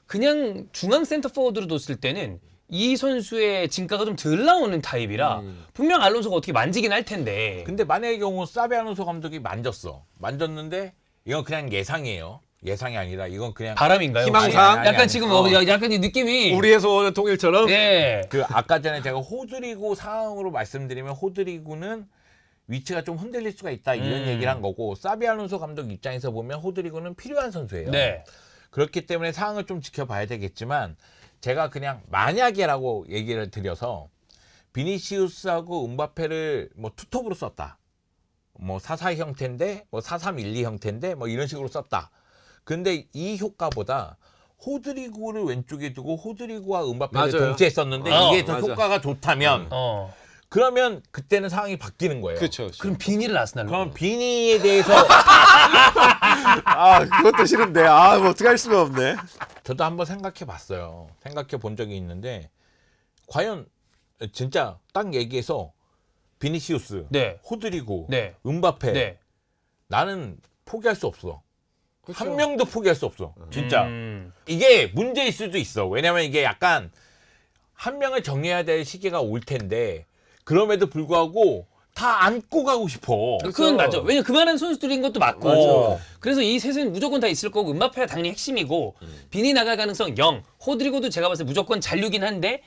그냥 중앙 센터 포워드로 뒀을 때는 이 선수의 진가가 좀 덜 나오는 타입이라 분명 알론소가 어떻게 만지긴 할 텐데. 근데 만약의 경우 사비 알론소 감독이 만졌는데 이건 그냥 예상이에요. 예상이 아니라 이건 그냥 바람인가요? 희망상? 혹시? 약간 지금 약간 이 느낌이 우리에서 오는 통일처럼 예. 그 아까 전에 제가 호드리구 상황으로 말씀드리면 호드리구는 위치가 좀 흔들릴 수가 있다 이런 얘기를 한 거고 사비 알론소 감독 입장에서 보면 호드리구는 필요한 선수예요. 네. 그렇기 때문에 상황을 좀 지켜봐야 되겠지만 제가 그냥 만약에라고 얘기를 드려서 비니시우스하고 음바페를 뭐 투톱으로 썼다. 뭐 4-4 형태인데 뭐 4-3-1-2 형태인데 뭐 이런 식으로 썼다. 근데 이 효과보다 호드리구를 왼쪽에 두고 호드리구와 음바페를 맞아요. 동시에 썼는데 이게 더 맞아. 효과가 좋다면 그러면 그때는 상황이 바뀌는 거예요. 그렇죠. 그럼 비니를 아스날로. 그럼 비니에 대해서 그것도 싫은데 뭐 어떻게 할 수가 없네. 저도 한번 생각해 봤어요. 생각해 본 적이 있는데 과연 진짜 딱 얘기해서 비니시우스, 네. 호드리구, 네. 음바페 네. 나는 포기할 수 없어. 한 명도 포기할 수 없어. 진짜. 음. 이게 문제일 수도 있어. 왜냐면 이게 약간 한 명을 정해야 될 시기가 올 텐데 그럼에도 불구하고 다 안고 가고 싶어. 그건 맞죠. 왜냐면 그만한 선수들인 것도 맞고. 맞아. 그래서 이 셋은 무조건 다 있을 거고 음바페가 당연히 핵심이고 빈이 나갈 가능성 0. 호드리고도 제가 봤을 때 무조건 잔류긴 한데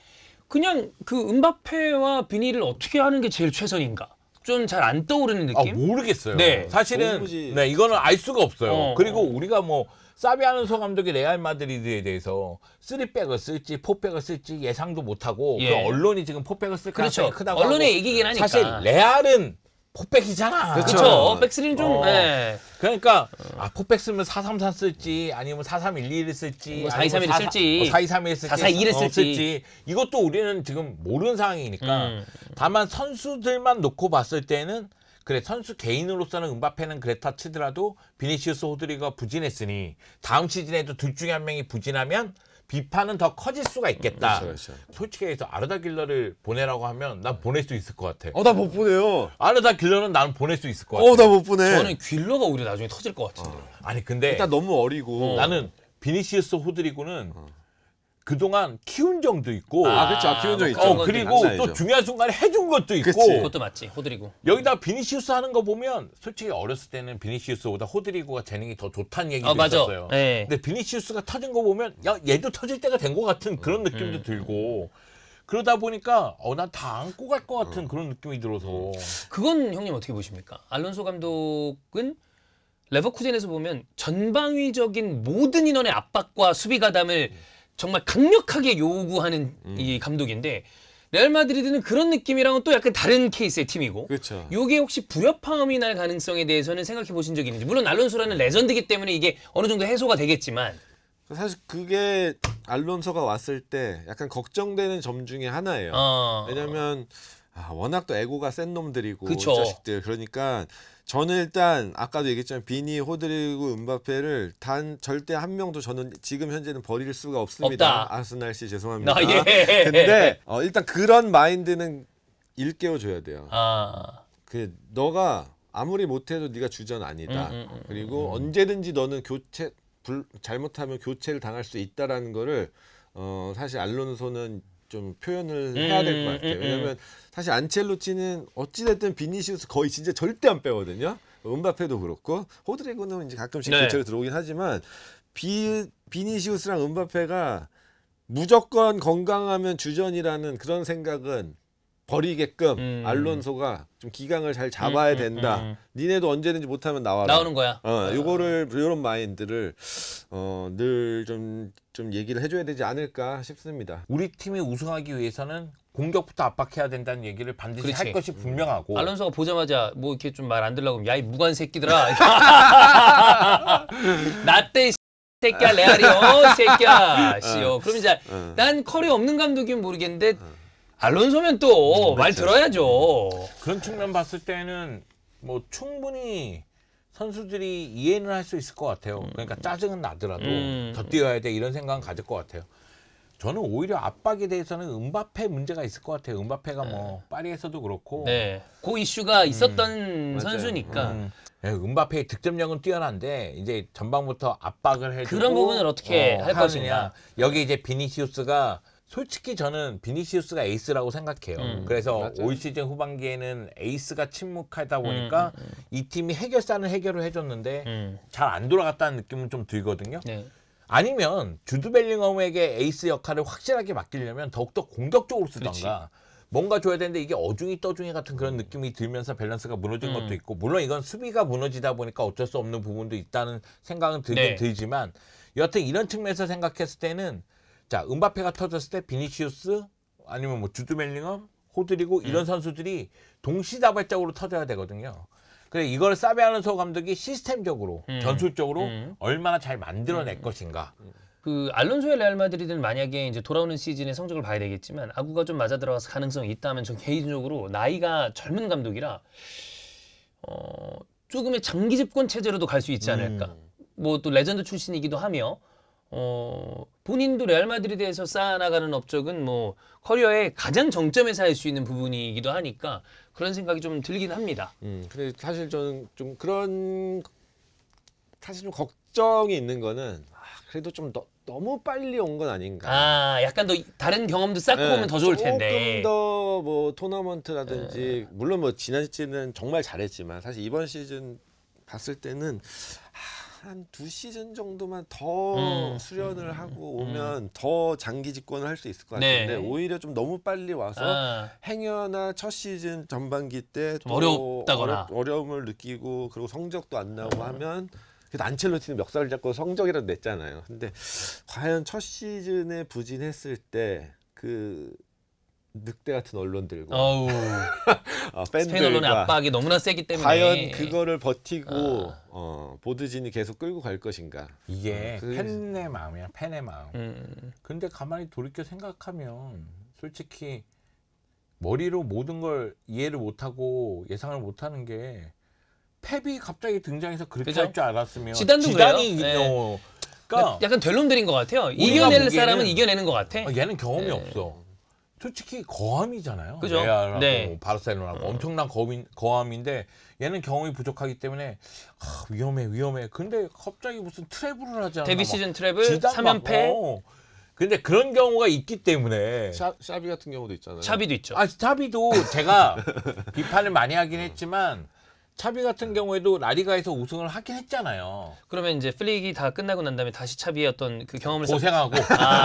그냥 그 음바페와 빈이를 어떻게 하는 게 제일 최선인가? 좀 잘 안 떠오르는 느낌? 모르겠어요. 네. 사실은 도무지- 네, 이거는 알 수가 없어요. 어. 그리고 우리가 뭐 사비 알론소 감독이 레알 마드리드에 대해서 3백을 쓸지 4백을 쓸지 예상도 못 하고 예. 그 언론이 지금 4백을 쓸 그렇죠. 가능성이 크다고 언론의 하고 얘기긴 하니까. 사실 레알은 4백이잖아. 그렇죠. 백스리는 좀 예. 그러니까 4백 쓰면 433 쓸지 아니면 4311을 쓸지 뭐 4231을 쓸지 4231을 쓸지 442를 쓸지. 이것도 우리는 지금 모르는 상황이니까 다만 선수들만 놓고 봤을 때는 그래 선수 개인으로서는 음바페는 그랬다 치더라도 비니시우스 호드리가 부진했으니 다음 시즌에도 둘 중에 한 명이 부진하면 비판은 더 커질 수가 있겠다. 그렇죠. 솔직히 해서 아르다 길러를 보내라고 하면 난 보낼 수 있을 것 같아. 나 못 보내요. 아르다 길러는 나는 보낼 수 있을 것 같아. 나 못 보내. 저는 귓러가 오히려 나중에 터질 것 같은데. 아니 근데 일단 너무 어리고. 나는 비니시우스 호드리고는 그동안 키운 적도 있고 그렇죠. 키운 적 있죠. 그리고 장난 또 아니죠. 중요한 순간에 해준 것도 있고 그치. 그것도 맞지. 호드리고. 여기다 비니시우스 하는 거 보면 솔직히 어렸을 때는 비니시우스보다 호드리고가 재능이 더 좋다는 얘기도 맞아. 있었어요. 네. 근데 비니시우스가 터진 거 보면 야 얘도 터질 때가 된 것 같은 그런 느낌도 들고 그러다 보니까 난 다 안고 갈 것 같은 그런 느낌이 들어서 그건 형님 어떻게 보십니까? 알론소 감독은 레버쿠젠에서 보면 전방위적인 모든 인원의 압박과 수비 가담을 정말 강력하게 요구하는 이 감독인데 레알 마드리드는 그런 느낌이랑은 또 약간 다른 케이스의 팀이고 그렇죠. 요게 혹시 불협화음이 날 가능성에 대해서는 생각해 보신 적이 있는지 물론 알론소라는 레전드이기 때문에 이게 어느 정도 해소가 되겠지만 사실 그게 알론소가 왔을 때 약간 걱정되는 점 중에 하나예요. 왜냐면 워낙 또 에고가 센 놈들이고 그쵸. 이 자식들. 그러니까 저는 일단 아까도 얘기했지만 비니, 호드리고, 음바페를 절대 한 명도 저는 지금 현재는 버릴 수가 없습니다. 없다. 아스날 씨 죄송합니다. 예. 근데 일단 그런 마인드는 일깨워줘야 돼요. 너가 아무리 못해도 네가 주전 아니다. 그리고 언제든지 너는 잘못하면 교체를 당할 수 있다라는 거를 사실 알론소는 좀 표현을 해야 될 것 같아요. 왜냐면 사실 안첼로티는 어찌됐든 비니시우스 거의 진짜 절대 안 빼거든요. 음바페도 그렇고 호드리고는 이제 가끔씩 네. 교체로 들어오긴 하지만 비니시우스랑 음바페가 무조건 건강하면 주전이라는 그런 생각은 버리게끔 알론소가 좀 기강을 잘 잡아야 된다. 니네도 언제든지 못하면 나와라. 나오는 거야. 요런 마인드를 늘 좀 얘기를 해줘야 되지 않을까 싶습니다. 우리 팀이 우승하기 위해서는 공격부터 압박해야 된다는 얘기를 반드시 그렇지. 할 것이 분명하고 알론소가 보자마자 뭐 이렇게 좀 말 안 들라고 하면 야이 무관 새끼들아. 나때 이 새끼야 레알이 새끼야 씨요. 그럼 이제 난 커리 없는 감독이면 모르겠는데 알론소면 또 말 들어야죠. 그런 측면 봤을 때는 뭐 충분히 선수들이 이해는 할 수 있을 것 같아요. 그러니까 짜증은 나더라도 더 뛰어야 돼 이런 생각은 가질 것 같아요. 저는 오히려 압박에 대해서는 음바페 문제가 있을 것 같아요. 음바페가 뭐 파리에서도 그렇고 네, 그 이슈가 있었던 선수니까 음바페의 득점력은 뛰어난데 이제 전방부터 압박을 해주고 그런 부분을 어떻게 할 것이냐. 여기 이제 비니시우스가 솔직히 저는 비니시우스가 에이스라고 생각해요. 그래서 맞아요. 올 시즌 후반기에는 에이스가 침묵하다 보니까 이 팀이 해결사는 해결을 해줬는데 잘 안 돌아갔다는 느낌은 좀 들거든요. 네. 아니면 주드 벨링엄에게 에이스 역할을 확실하게 맡기려면 더욱더 공격적으로 쓰던가 뭔가 줘야 되는데 이게 어중이 떠중이 같은 그런 느낌이 들면서 밸런스가 무너진 것도 있고 물론 이건 수비가 무너지다 보니까 어쩔 수 없는 부분도 있다는 생각은 들긴 네. 들지만 여하튼 이런 측면에서 생각했을 때는 자 음바페가 터졌을 때 비니시우스 아니면 뭐 주드 벨링엄 호드리고 이런 선수들이 동시다발적으로 터져야 되거든요. 그래 이걸 사비 알론소 감독이 시스템적으로 전술적으로 얼마나 잘 만들어낼 것인가. 그 알론소의 레알 마드리드는 만약에 이제 돌아오는 시즌의 성적을 봐야 되겠지만 아구가 좀 맞아 들어가서 가능성이 있다면 전 개인적으로 나이가 젊은 감독이라 조금의 장기 집권 체제로도 갈 수 있지 않을까. 뭐 또 레전드 출신이기도 하며 본인도 레알 마드리드에서 쌓아나가는 업적은 뭐 커리어의 가장 정점에서 할 수 있는 부분이기도 하니까 그런 생각이 좀 들긴 합니다. 근데 사실 저는 좀 그런 사실 좀 걱정이 있는 거는 그래도 좀 너무 빨리 온 건 아닌가. 아, 약간 더 다른 경험도 쌓고 오면 더 좋을 텐데. 조금 더 뭐 토너먼트라든지 물론 뭐 지난 시즌은 정말 잘했지만 사실 이번 시즌 봤을 때는 한 2시즌 정도만 더 수련을 하고 오면 더 장기 집권을 할 수 있을 것 같은데 네. 오히려 좀 너무 빨리 와서 행여나 첫 시즌 전반기 때 좀 어렵다거나. 어려움을 느끼고 그리고 성적도 안 나오고 하면 그래도 안첼로티는 멱살을 잡고 성적이라도 냈잖아요. 근데 과연 첫 시즌에 부진했을 때 그 늑대 같은 언론들과 어우, 스페인 언론의 팬들과 압박이 너무나 세기 때문에. 과연 그거를 버티고 보드진이 계속 끌고 갈 것인가. 이게 그게- 팬의 마음이야, 팬의 마음. 근데 가만히 돌이켜 생각하면 솔직히 머리로 모든 걸 이해를 못하고 예상을 못하는 게 펩이 갑자기 등장해서 그렇게 그죠? 할 줄 알았으면 지단도 지단이 그래요. 네. 그러니까 약간 될놈들인 것 같아요. 우리가 이겨낼 보기에는- 사람은 이겨내는 것 같아. 얘는 경험이 네. 없어. 솔직히 거함이잖아요. 그죠? 레알하고 네. 바르셀로나고 엄청난 거함인데 얘는 경험이 부족하기 때문에 위험해. 근데 갑자기 무슨 트래블을 하지 않나? 데뷔 막 시즌 트래블 지단 막, 3연패. 근데 그런 경우가 있기 때문에 샤비 같은 경우도 있잖아요. 샤비도 있죠. 차비도 제가 비판을 많이 하긴 했지만 차비 같은 경우에도 라리가에서 우승을 하긴 했잖아요. 그러면 이제 플릭이 다 끝나고 난 다음에 다시 차비의 어떤 그 경험을 고생하고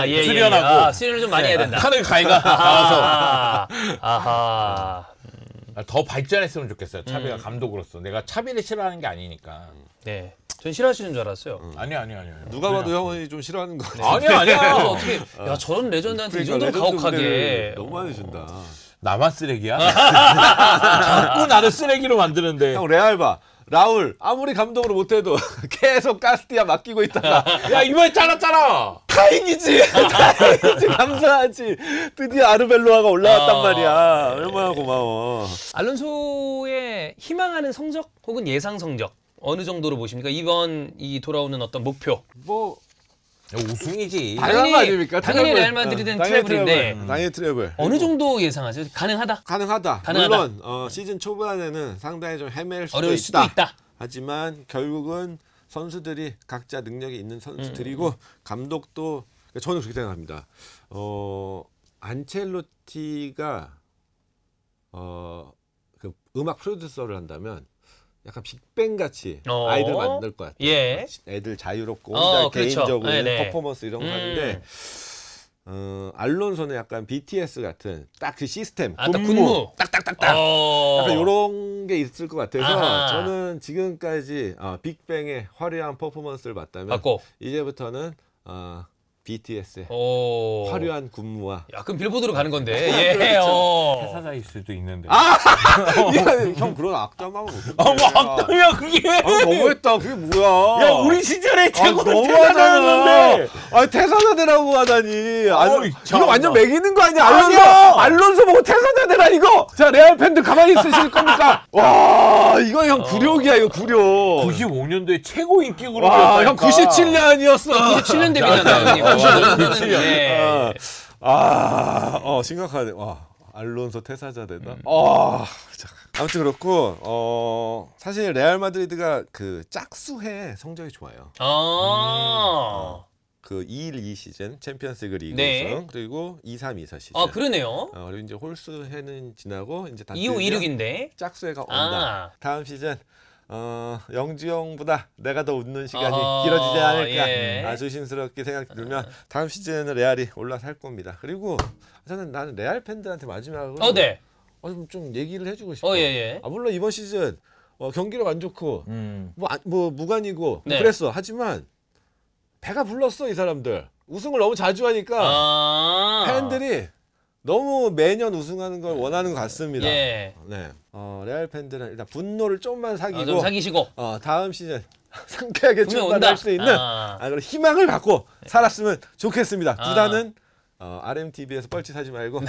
예. 수련하고 아, 수련을 좀 많이 해야 된다. 하늘 가이가 나와서 아하. 더 발전했으면 좋겠어요. 차비가 감독으로서. 내가 차비를 싫어하는 게 아니니까. 네. 전 싫어하시는 줄 알았어요. 아니야. 누가 봐도 형이 좀 싫어하는 거 같아. 그래서 아니야. 어떻게 야 저런 레전드한테 이 정도로 가혹하게. 너무 많이 준다. 나만 쓰레기야? 자꾸 나를 쓰레기로 만드는데. 형 레알 봐. 라울 아무리 감독으로 못해도 계속 가스티아 맡기고 있다가 야 이번에 잘랐잖아. 다행이지 감사하지. 드디어 아르벨로아가 올라왔단 말이야. 얼마나 고마워. 알론소의 희망하는 성적 혹은 예상 성적 어느 정도로 보십니까? 이번 이 돌아오는 어떤 목표. 뭐 우승이지. 당연한 거 아닙니까? 당연히 트래블. 레알 마드리드는 당연히 트래블인데 당연히 트래블. 어느 정도 예상하세요? 가능하다? 가능하다. 가능하다. 물론 시즌 초반에는 상당히 좀 헤맬 수도 어려울 있다. 수도 있다. 하지만 결국은 선수들이 각자 능력이 있는 선수들이고 감독도 저는 그렇게 생각합니다. 안첼로티가 그 음악 프로듀서를 한다면 약간 빅뱅 같이 아이들 만들 것 같아요. 예. 애들 자유롭고 혼자 그렇죠. 개인적으로 네네. 퍼포먼스 이런 거 하는데 알론소는 약간 BTS 같은 딱 그 시스템 딱 군무. 딱딱딱딱 어. 약간 이런 게 있을 것 같아서 아하. 저는 지금까지 빅뱅의 화려한 퍼포먼스를 봤다면 맞고. 이제부터는 BTS의 오. 화려한 군무와 야, 그럼 빌보드로 가는 건데. 예. 그렇죠. 회사자일 수도 있는데. 형 그런 악담하면 뭐 어떡해. 악담이야 그게. 너무했다. 그게 뭐야? 야 우리 시절에 최고는 너무하잖아. 퇴사자였는데. 퇴사자대라고 하다니. 어이, 이거 참나. 완전 매기는 거 아니야? 아니야. 알론소 보고 퇴사자대라 이거. 자 레알 팬들 가만히 있으실 겁니까? 와 이거 형 굴욕이야 이거 굴욕. 95년도에 최고 인기 그룹이었다니까. 와 형 97년이었어. 97년 데뷔잖아요. 97년. 예. 심각하네. 와 알론소 퇴사자 되다. 아무튼 그렇고 사실 레알 마드리드가 그 짝수해 성적이 좋아요. 그 2-1-2 시즌 챔피언스리그 리그 네. 우승 그리고 2-3-2-4 시즌. 그러네요. 그리고 이제 홀스해는 지나고 이제 다 2호 2륙인데. 짝수해가 온다. 다음 시즌 영주형보다 내가 더 웃는 시간이 어허, 길어지지 않을까 예. 조심스럽게 생각이 들면 다음 시즌은 레알이 올라설 겁니다. 그리고 나는 레알 팬들한테 마지막으로 네. 좀 얘기를 해주고 싶어. 예. 물론 이번 시즌 경기력 안 좋고 뭐 무관이고 네. 그랬어. 하지만 배가 불렀어 이 사람들. 우승을 너무 자주 하니까 팬들이 너무 매년 우승하는 걸 원하는 것 같습니다. 예. 네. 레알 팬들은 일단 분노를 좀만 사귀고 좀 사귀시고. 다음 시즌 상쾌하게 분명 출발할 온다. 수 있는 그런 희망을 갖고 살았으면 좋겠습니다. 구단은 RMTV에서 뻘짓하지 말고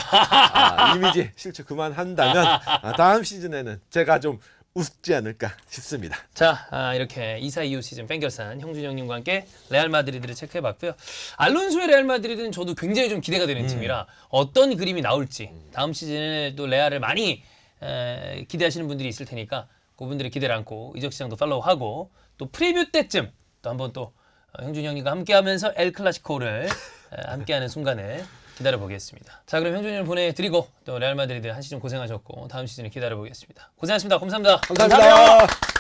이미지 실추 그만한다면 다음 시즌에는 제가 좀 웃지 않을까 싶습니다. 자, 이렇게 2-4-2-5 시즌 뺑결산 형준형님과 함께 레알 마드리드를 체크해봤고요. 알론소의 레알 마드리드는 저도 굉장히 좀 기대가 되는 팀이라 어떤 그림이 나올지 다음 시즌에 또 레알을 많이 기대하시는 분들이 있을 테니까 그분들의 기대를 안고 이적 시장도 팔로우하고 또 프리뷰 때쯤 또 한번 또 형준이 형님과 함께하면서 엘 클라시코를 함께하는 순간을 기다려보겠습니다. 자, 그럼 형준이 형 보내드리고 또 레알 마드리드 한 시즌 고생하셨고 다음 시즌에 기다려보겠습니다. 고생하셨습니다. 감사합니다. 감사합니다.